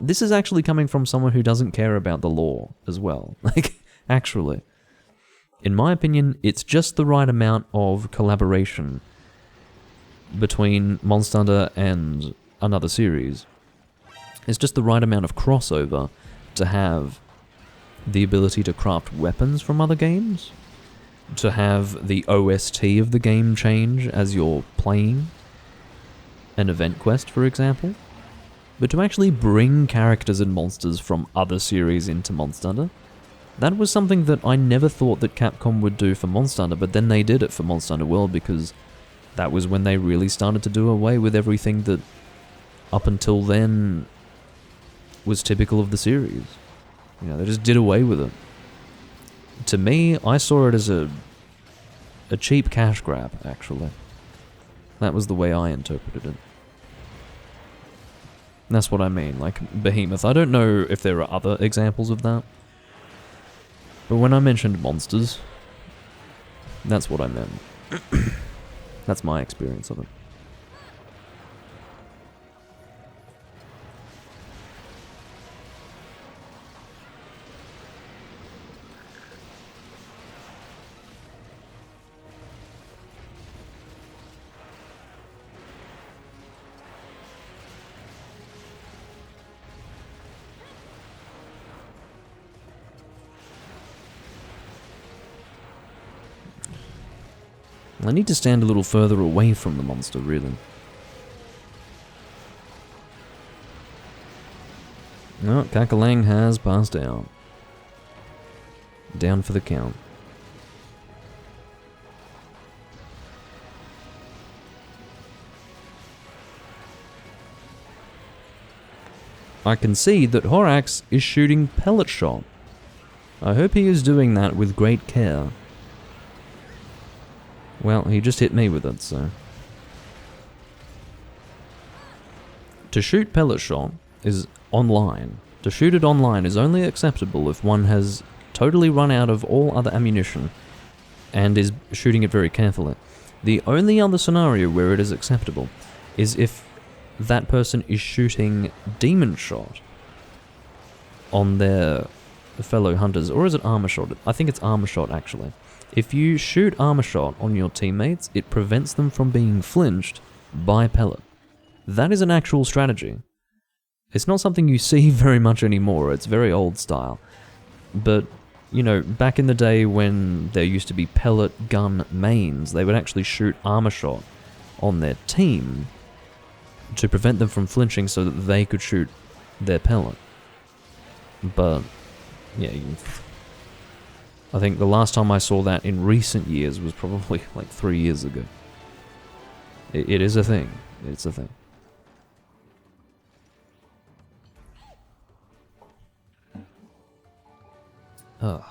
This is actually coming from someone who doesn't care about the lore as well. Like, actually. In my opinion, it's just the right amount of collaboration between Monster Hunter and another series. It's just the right amount of crossover to have the ability to craft weapons from other games, to have the OST of the game change as you're playing an event quest, for example, but to actually bring characters and monsters from other series into Monster Hunter. That was something that I never thought that Capcom would do for Monster Hunter, but then they did it for Monster Hunter World because that was when they really started to do away with everything that up until then was typical of the series. You know, they just did away with it. To me, I saw it as a cheap cash grab, actually. That was the way I interpreted it. That's what I mean, like Behemoth. I don't know if there are other examples of that, but when I mentioned monsters, that's what I meant. That's my experience of it. I need to stand a little further away from the monster, really. No, Kakalang has passed out. Down for the count. I can see that Horax is shooting pellet shot. I hope he is doing that with great care. Well, he just hit me with it, so... To shoot pellet shot is online. To shoot it online is only acceptable if one has totally run out of all other ammunition and is shooting it very carefully. The only other scenario where it is acceptable is if that person is shooting demon shot on their fellow hunters, or is it armor shot? I think it's armor shot, actually. If you shoot armor shot on your teammates, it prevents them from being flinched by pellet. That is an actual strategy. It's not something you see very much anymore, it's very old style. But, you know, back in the day when there used to be pellet gun mains, they would actually shoot armor shot on their team to prevent them from flinching so that they could shoot their pellet. But, yeah, I think the last time I saw that in recent years was probably like 3 years ago. It is a thing. It's a thing. Oh,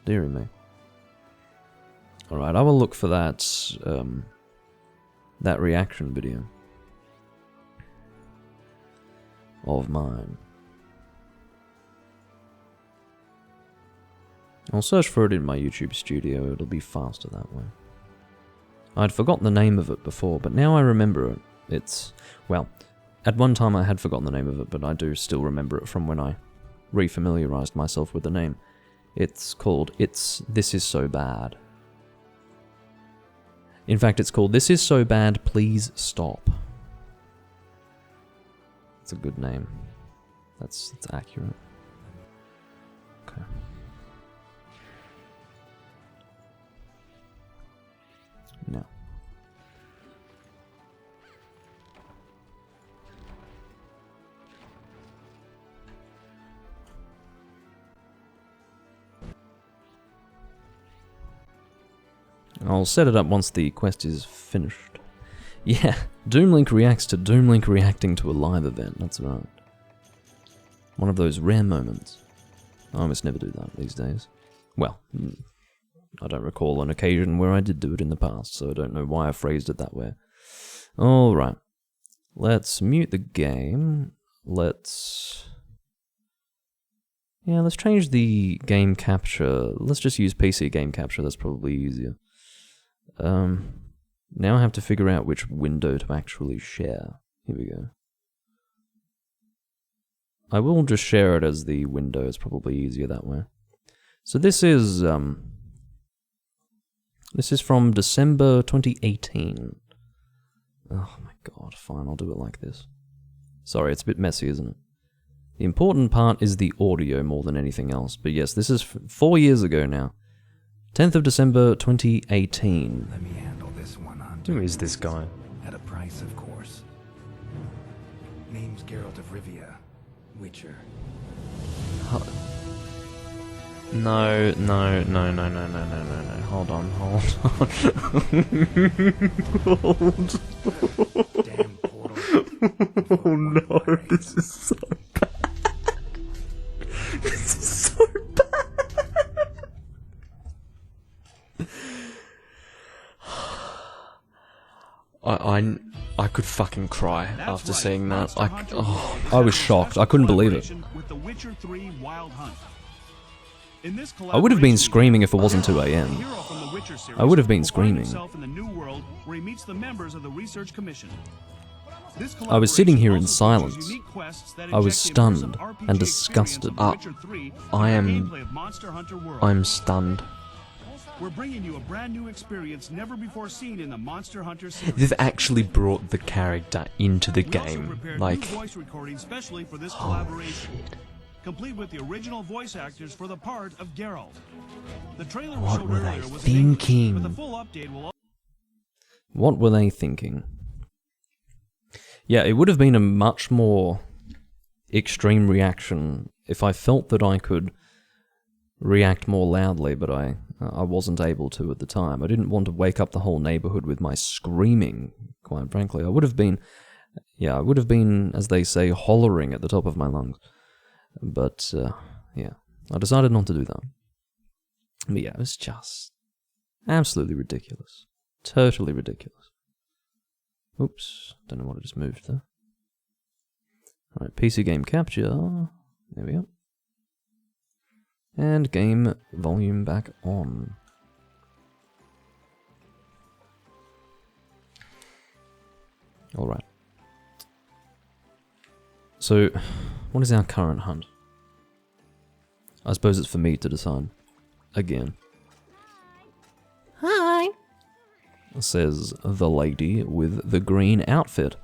dearie me. Alright, I will look for that, that reaction video of mine. I'll search for it in my YouTube studio, it'll be faster that way. I'd forgotten the name of it before, but now I remember it. It's, well, at one time I had forgotten the name of it, but I do still remember it from when I refamiliarized myself with the name. It's called This Is So Bad. In fact, it's called This Is So Bad, Please Stop. It's a good name. That's accurate. Okay. No. I'll set it up once the quest is finished. Yeah, Doomlink reacts to Doomlink reacting to a live event, that's right. One of those rare moments. I almost never do that these days. Well, I don't recall an occasion where I did do it in the past, so I don't know why I phrased it that way. Alright. Let's mute the game. Let's change the game capture. Let's just use PC game capture, that's probably easier. Now I have to figure out which window to actually share. Here we go. I will just share it as the window, it's probably easier that way. So this is from December 2018. Oh my god, fine, I'll do it like this. Sorry, it's a bit messy, isn't it? The important part is the audio more than anything else, but yes, this is 4 years ago now. 10th of December 2018. Let me handle this one, Hunter. Who is this guy? At a price, of course. Name's Geralt of Rivia, Witcher. No. Hold on. Hold. Damn portal. Oh no, this is so bad. This is so bad. I could fucking cry after seeing that. I was shocked. I couldn't believe it. I would have been screaming if it wasn't 2 AM. I would have been screaming. I was sitting here in silence. I was stunned and disgusted. I'm stunned. We're bringing you a brand new experience never before seen in the Monster Hunter series. They've actually brought the character into the We also game. prepared Like, new voice recordings specially for this oh collaboration, shit. complete with the original voice actors for the part of Geralt. The trailer we What showed were they earlier was in English, thinking? but the full update will. What were they thinking? Yeah, it would have been a much more extreme reaction if I felt that I could react more loudly, but I wasn't able to at the time. I didn't want to wake up the whole neighborhood with my screaming, quite frankly. I would have been, as they say, hollering at the top of my lungs. But, yeah, I decided not to do that. But yeah, it was just absolutely ridiculous. Totally ridiculous. Oops, don't know what I just moved there. Alright, PC game capture. There we go. And game volume back on. Alright. So, what is our current hunt? I suppose it's for me to decide. Again. Hi. Says the lady with the green outfit.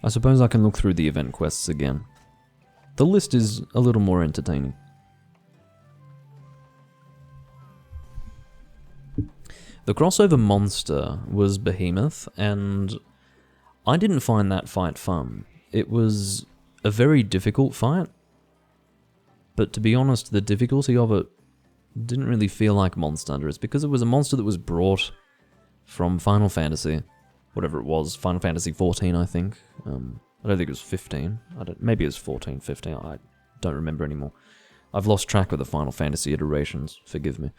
I suppose I can look through the event quests again. The list is a little more entertaining. The crossover monster was Behemoth, and I didn't find that fight fun. It was a very difficult fight, but to be honest, the difficulty of it didn't really feel like Monster Hunter. It's because it was a monster that was brought from Final Fantasy, whatever it was, Final Fantasy 14, I think. I don't think it was 15. Maybe it was 14, 15. I don't remember anymore. I've lost track of the Final Fantasy iterations, forgive me.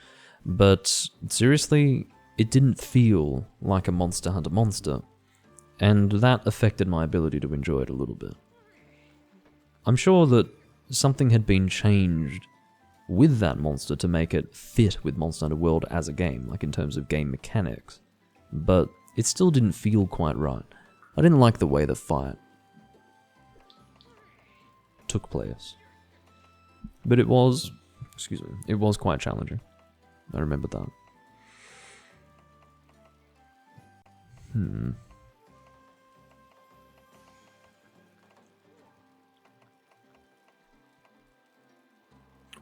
But seriously, it didn't feel like a Monster Hunter monster, and that affected my ability to enjoy it a little bit. I'm sure that something had been changed with that monster to make it fit with Monster Hunter World as a game, like in terms of game mechanics, but it still didn't feel quite right. I didn't like the way the fight took place. But it was, it was quite challenging. I remember that.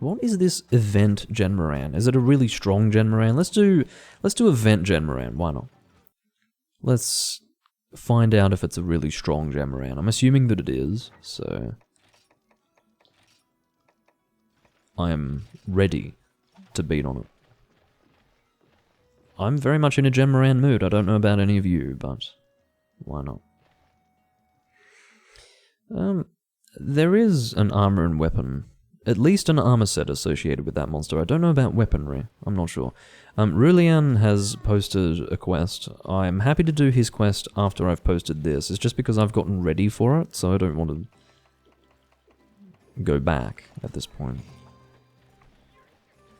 What is this event Genmoran? Is it a really strong Genmoran? Let's do event Genmoran, why not? Let's find out if it's a really strong Genmoran. I'm assuming that it is, so I am ready to beat on it. I'm very much in a Genmoran mood. I don't know about any of you, but why not? There is an armor and weapon, at least an armor set associated with that monster. I don't know about weaponry. I'm not sure. Rulian has posted a quest. I'm happy to do his quest after I've posted this. It's just because I've gotten ready for it, so I don't want to go back at this point.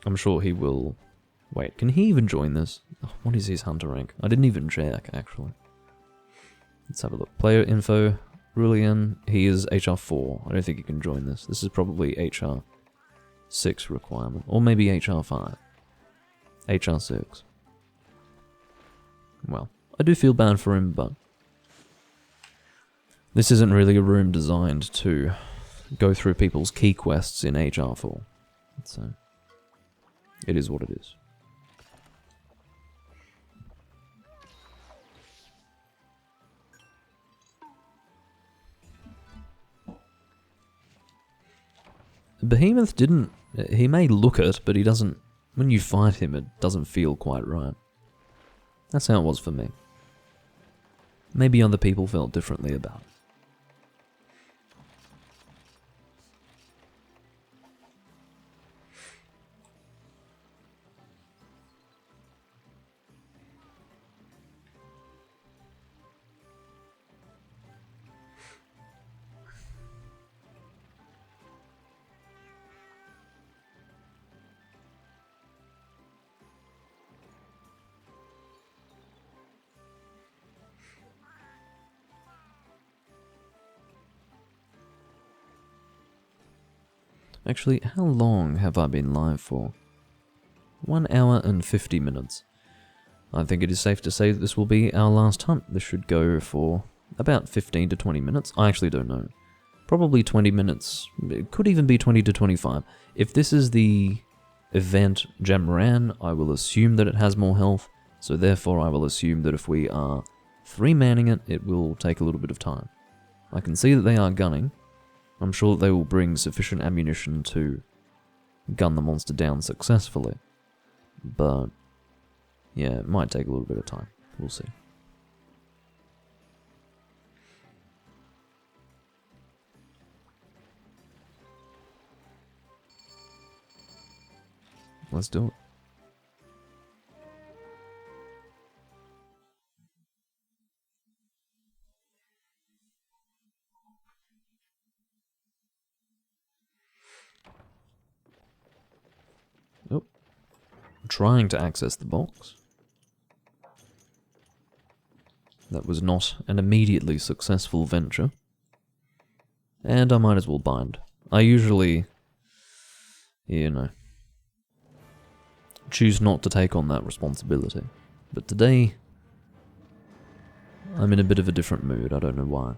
I'm sure he will. Wait, can he even join this? Oh, what is his hunter rank? I didn't even check, actually. Let's have a look. Player info. Rulian, he is HR 4. I don't think he can join this. This is probably HR 6 requirement. Or maybe HR 5. HR 6. Well, I do feel bad for him, but this isn't really a room designed to go through people's key quests in HR 4. So, it is what it is. Behemoth didn't... He may look it, but he doesn't... When you fight him, it doesn't feel quite right. That's how it was for me. Maybe other people felt differently about it. Actually, how long have I been live for? 1 hour and 50 minutes. I think it is safe to say that this will be our last hunt. This should go for about 15 to 20 minutes. I actually don't know. Probably 20 minutes. It could even be 20 to 25. If this is the event Genmoran, I will assume that it has more health. So therefore I will assume that if we are 3-manning it, it will take a little bit of time. I can see that they are gunning. I'm sure that they will bring sufficient ammunition to gun the monster down successfully. But, yeah, it might take a little bit of time. We'll see. Let's do it. Oh. I'm trying to access the box. That was not an immediately successful venture. And I might as well bind. I usually, you know, choose not to take on that responsibility. But today, I'm in a bit of a different mood. I don't know why.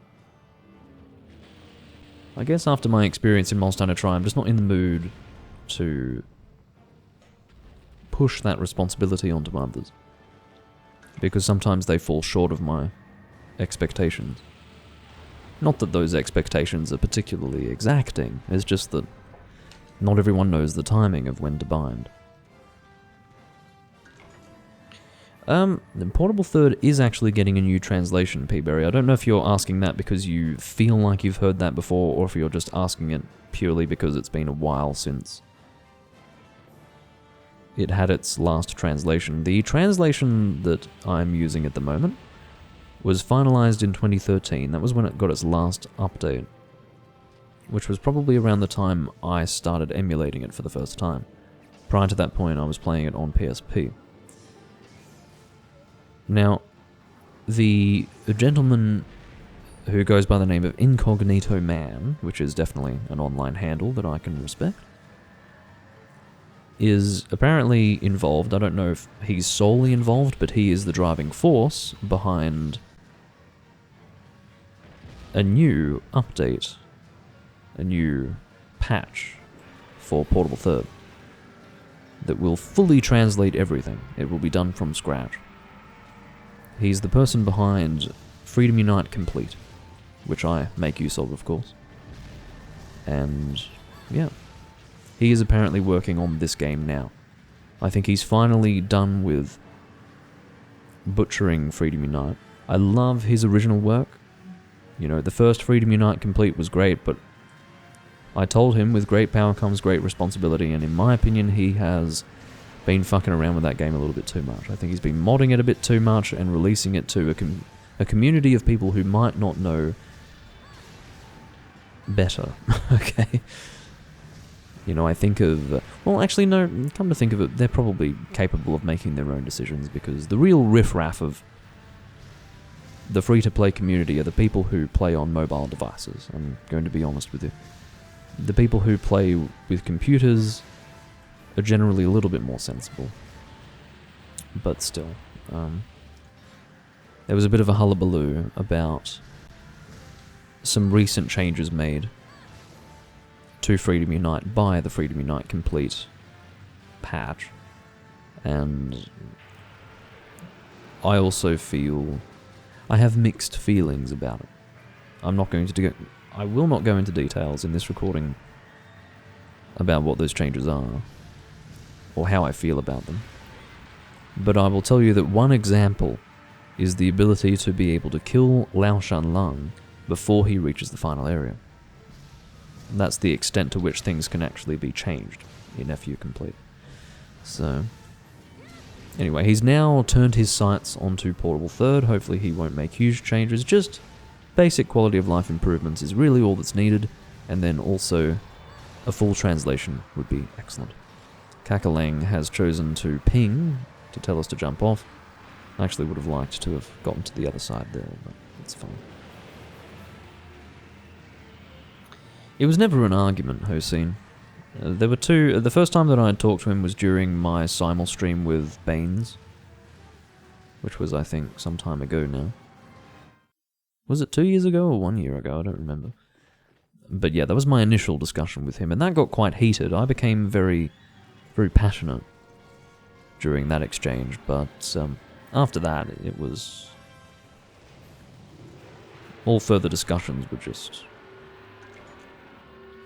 I guess after my experience in Monster Hunter Tri, I'm just not in the mood to push that responsibility onto others. Because sometimes they fall short of my expectations. Not that those expectations are particularly exacting, it's just that not everyone knows the timing of when to bind. The Portable Third is actually getting a new translation, P-Berry. I don't know if you're asking that because you feel like you've heard that before, or if you're just asking it purely because it's been a while since it had its last translation. The translation that I'm using at the moment was finalized in 2013. That was when it got its last update, which was probably around the time I started emulating it for the first time. Prior to that point, I was playing it on PSP. Now, the gentleman who goes by the name of Incognito Man, which is definitely an online handle that I can respect, is apparently involved. I don't know if he's solely involved, but he is the driving force behind a new update, a new patch for Portable Third that will fully translate everything. It will be done from scratch. He's the person behind Freedom Unite Complete, which I make use of course. And yeah, he is apparently working on this game now. I think he's finally done with butchering Freedom Unite. I love his original work. You know, the first Freedom Unite Complete was great, but I told him with great power comes great responsibility, and in my opinion he has been fucking around with that game a little bit too much. I think he's been modding it a bit too much and releasing it to a community of people who might not know better. Okay? You know, I think of... well, actually, no, come to think of it, they're probably capable of making their own decisions, because the real riffraff of the free-to-play community are the people who play on mobile devices. I'm going to be honest with you. The people who play with computers are generally a little bit more sensible. But still, there was a bit of a hullabaloo about some recent changes made to Freedom Unite by the Freedom Unite Complete patch, and I also feel I have mixed feelings about it. I will not go into details in this recording about what those changes are, or how I feel about them. But I will tell you that one example is the ability to be able to kill Lao Shan Lung before he reaches the final area. And that's the extent to which things can actually be changed in FU Complete. So, anyway, he's now turned his sights onto Portable Third. Hopefully he won't make huge changes, just basic quality of life improvements is really all that's needed, and then also a full translation would be excellent. Kakalang has chosen to ping to tell us to jump off. I actually would have liked to have gotten to the other side there, but it's fine. It was never an argument, Hossein. There were two... the first time that I had talked to him was during my simul stream with Baines, which was, I think, some time ago now. Was it 2 years ago or 1 year ago? I don't remember. But yeah, that was my initial discussion with him, and that got quite heated. I became very passionate during that exchange, but after that, it was... all further discussions were just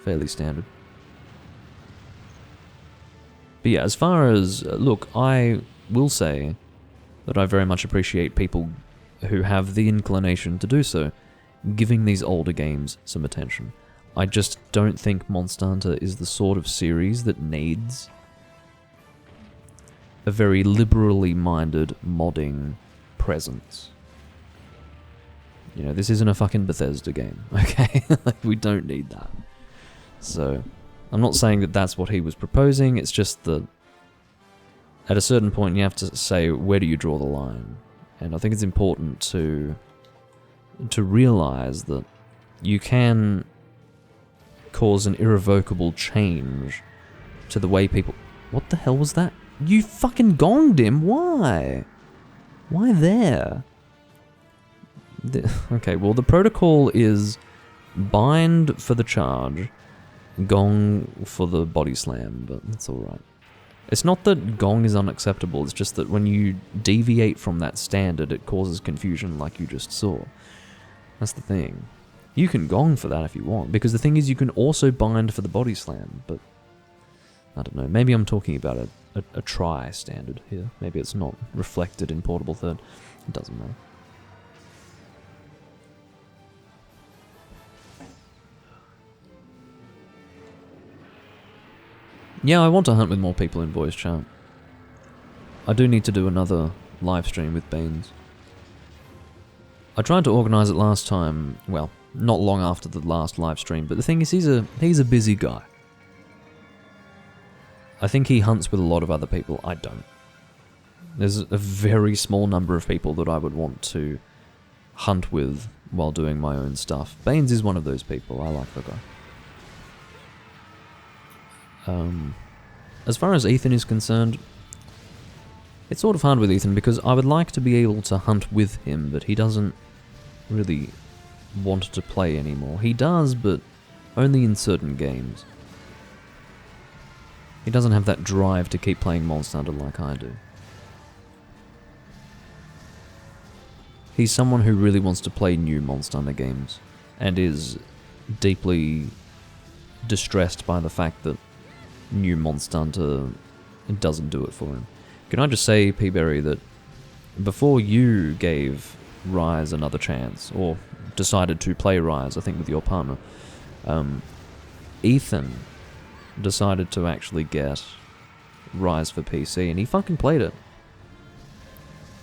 fairly standard. But yeah, as far as... look, I will say that I very much appreciate people who have the inclination to do so, giving these older games some attention. I just don't think Monster Hunter is the sort of series that needs a very liberally minded modding presence. You know, this isn't a fucking Bethesda game, okay? Like, we don't need that. So, I'm not saying that that's what he was proposing, it's just that at a certain point you have to say, where do you draw the line? And I think it's important to realize that you can cause an irrevocable change to the way people... What the hell was that? You fucking gonged him, why? Why there? Okay, well the protocol is bind for the charge, gong for the body slam, but that's alright. It's not that gong is unacceptable, it's just that when you deviate from that standard, it causes confusion like you just saw. That's the thing. You can gong for that if you want, because the thing is you can also bind for the body slam, but I don't know, maybe I'm talking about a try standard here. Maybe it's not reflected in Portable Third. It doesn't matter. Yeah, I want to hunt with more people in voice chat. I do need to do another live stream with Beans. I tried to organise it last time, well, not long after the last live stream, but the thing is he's a busy guy. I think he hunts with a lot of other people. I don't. There's a very small number of people that I would want to hunt with while doing my own stuff. Baines is one of those people. I like the guy. As far as Ethan is concerned, it's sort of hard with Ethan because I would like to be able to hunt with him, but he doesn't really want to play anymore. He does, but only in certain games. He doesn't have that drive to keep playing Monster Hunter like I do. He's someone who really wants to play new Monster Hunter games, and is deeply distressed by the fact that new Monster Hunter doesn't do it for him. Can I just say, P-Berry, that before you gave Rise another chance, or decided to play Rise, I think with your partner, Ethan decided to actually get Rise for PC, and he fucking played it.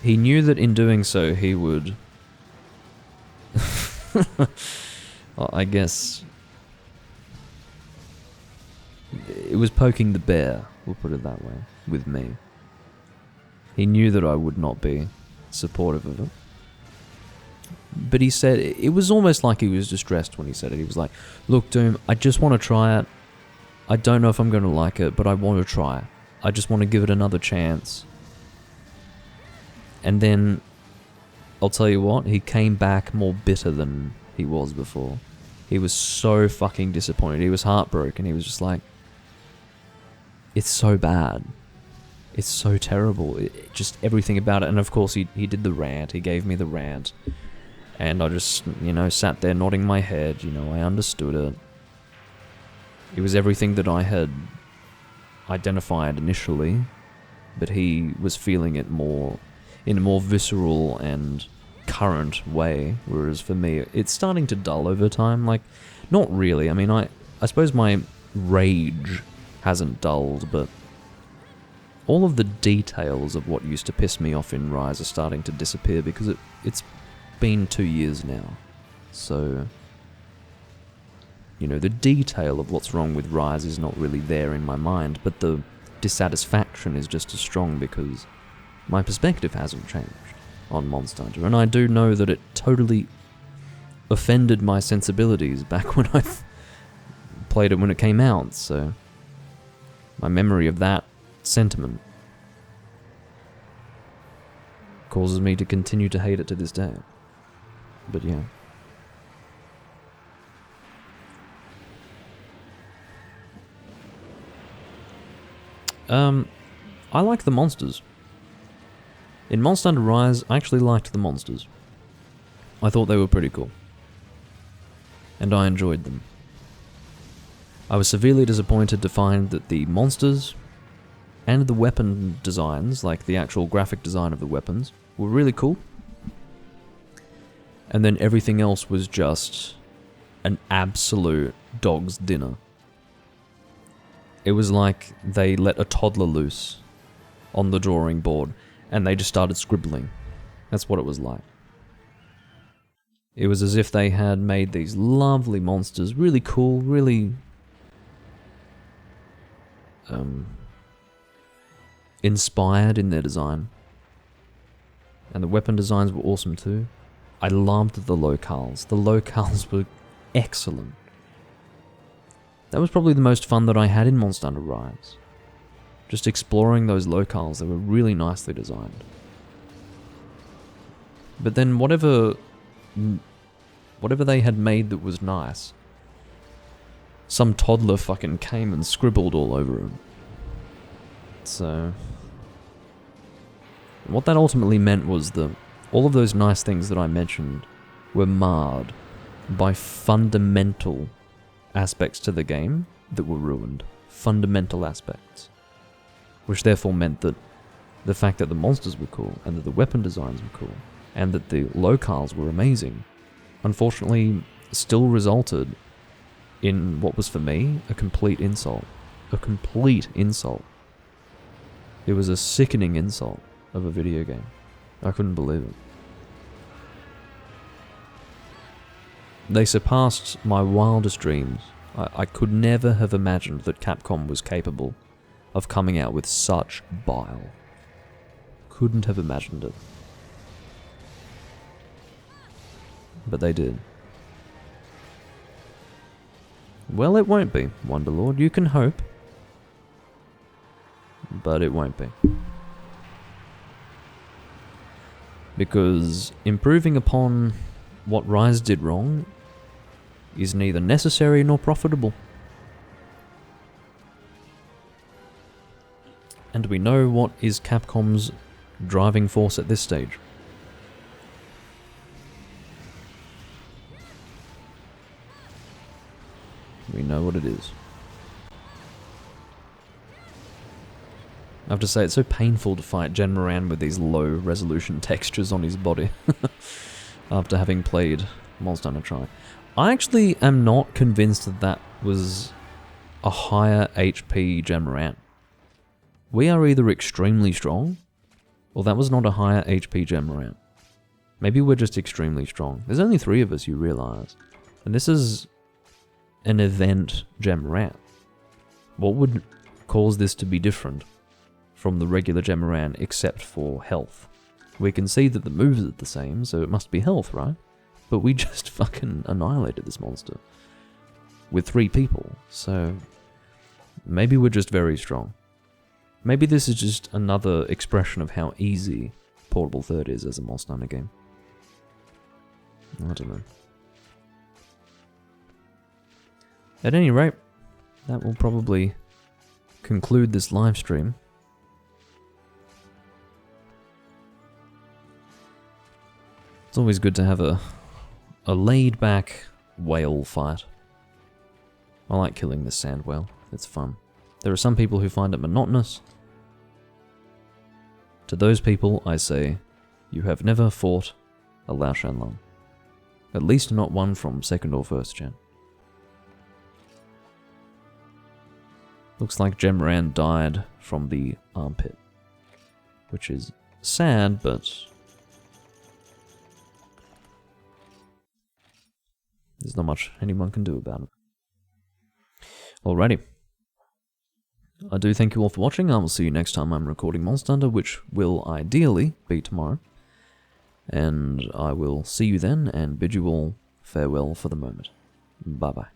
He knew that in doing so he would... I guess... it was poking the bear, we'll put it that way, with me. He knew that I would not be supportive of it. But he said, it was almost like he was distressed when he said it. He was like, look, Doom, I just want to try it. I don't know if I'm going to like it, but I want to try it. I just want to give it another chance. And then, I'll tell you what, he came back more bitter than he was before. He was so fucking disappointed. He was heartbroken. He was just like, it's so bad. It's so terrible. Just everything about it. And of course, he did the rant. He gave me the rant. And I just, sat there nodding my head. I understood it. It was everything that I had identified initially, but he was feeling it more in a more visceral and current way, whereas for me, it's starting to dull over time. Like, not really. I mean, I suppose my rage hasn't dulled, but all of the details of what used to piss me off in Rise are starting to disappear because it's been 2 years now. So, the detail of what's wrong with Rise is not really there in my mind, but the dissatisfaction is just as strong because my perspective hasn't changed on Monster Hunter, and I do know that it totally offended my sensibilities back when I played it when it came out, so my memory of that sentiment causes me to continue to hate it to this day. But yeah. I like the monsters. In Monster Hunter Rise, I actually liked the monsters. I thought they were pretty cool. And I enjoyed them. I was severely disappointed to find that the monsters and the weapon designs, like the actual graphic design of the weapons, were really cool. And then everything else was just an absolute dog's dinner. It was like they let a toddler loose on the drawing board and they just started scribbling. That's what it was like. It was as if they had made these lovely monsters, really cool, really inspired in their design. And the weapon designs were awesome too. I loved the locales. The locales were excellent. That was probably the most fun that I had in Monster Hunter Rise. Just exploring those locales, they were really nicely designed. But then whatever they had made that was nice, some toddler fucking came and scribbled all over him. So, what that ultimately meant was that all of those nice things that I mentioned were marred by fundamental aspects to the game that were ruined. Fundamental aspects. Which therefore meant that the fact that the monsters were cool, and that the weapon designs were cool, and that the locales were amazing, unfortunately still resulted in what was for me a complete insult. A complete insult. It was a sickening insult of a video game. I couldn't believe it. They surpassed my wildest dreams. I could never have imagined that Capcom was capable of coming out with such bile. Couldn't have imagined it. But they did. Well, it won't be, Wonderlord. You can hope. But it won't be. Because improving upon what Rise did wrong is neither necessary nor profitable. And we know what is Capcom's driving force at this stage. We know what it is. I have to say, it's so painful to fight Jen Moran with these low resolution textures on his body after having played Monster Hunter Tri. I actually am not convinced that that was a higher HP Jen Moran. We are either extremely strong, or that was not a higher HP Jen Moran. Maybe we're just extremely strong. There's only 3 of us, you realise. And this is an event Jen Moran. What would cause this to be different from the regular Jen Moran except for health? We can see that the moves are the same, so it must be health, right? But we just fucking annihilated this monster with 3 people, so maybe we're just very strong. Maybe this is just another expression of how easy Portable Third is as a Monster Hunter game. I don't know. At any rate, that will probably conclude this live stream. It's always good to have a laid-back whale fight. I like killing this sand whale. It's fun. There are some people who find it monotonous. To those people, I say, you have never fought a Lao Shanlong. At least not one from 2nd or 1st gen. Looks like Jen Moran died from the armpit. Which is sad, but there's not much anyone can do about it. Alrighty. I do thank you all for watching. I will see you next time I'm recording Monster Hunter, which will ideally be tomorrow. And I will see you then and bid you all farewell for the moment. Bye bye.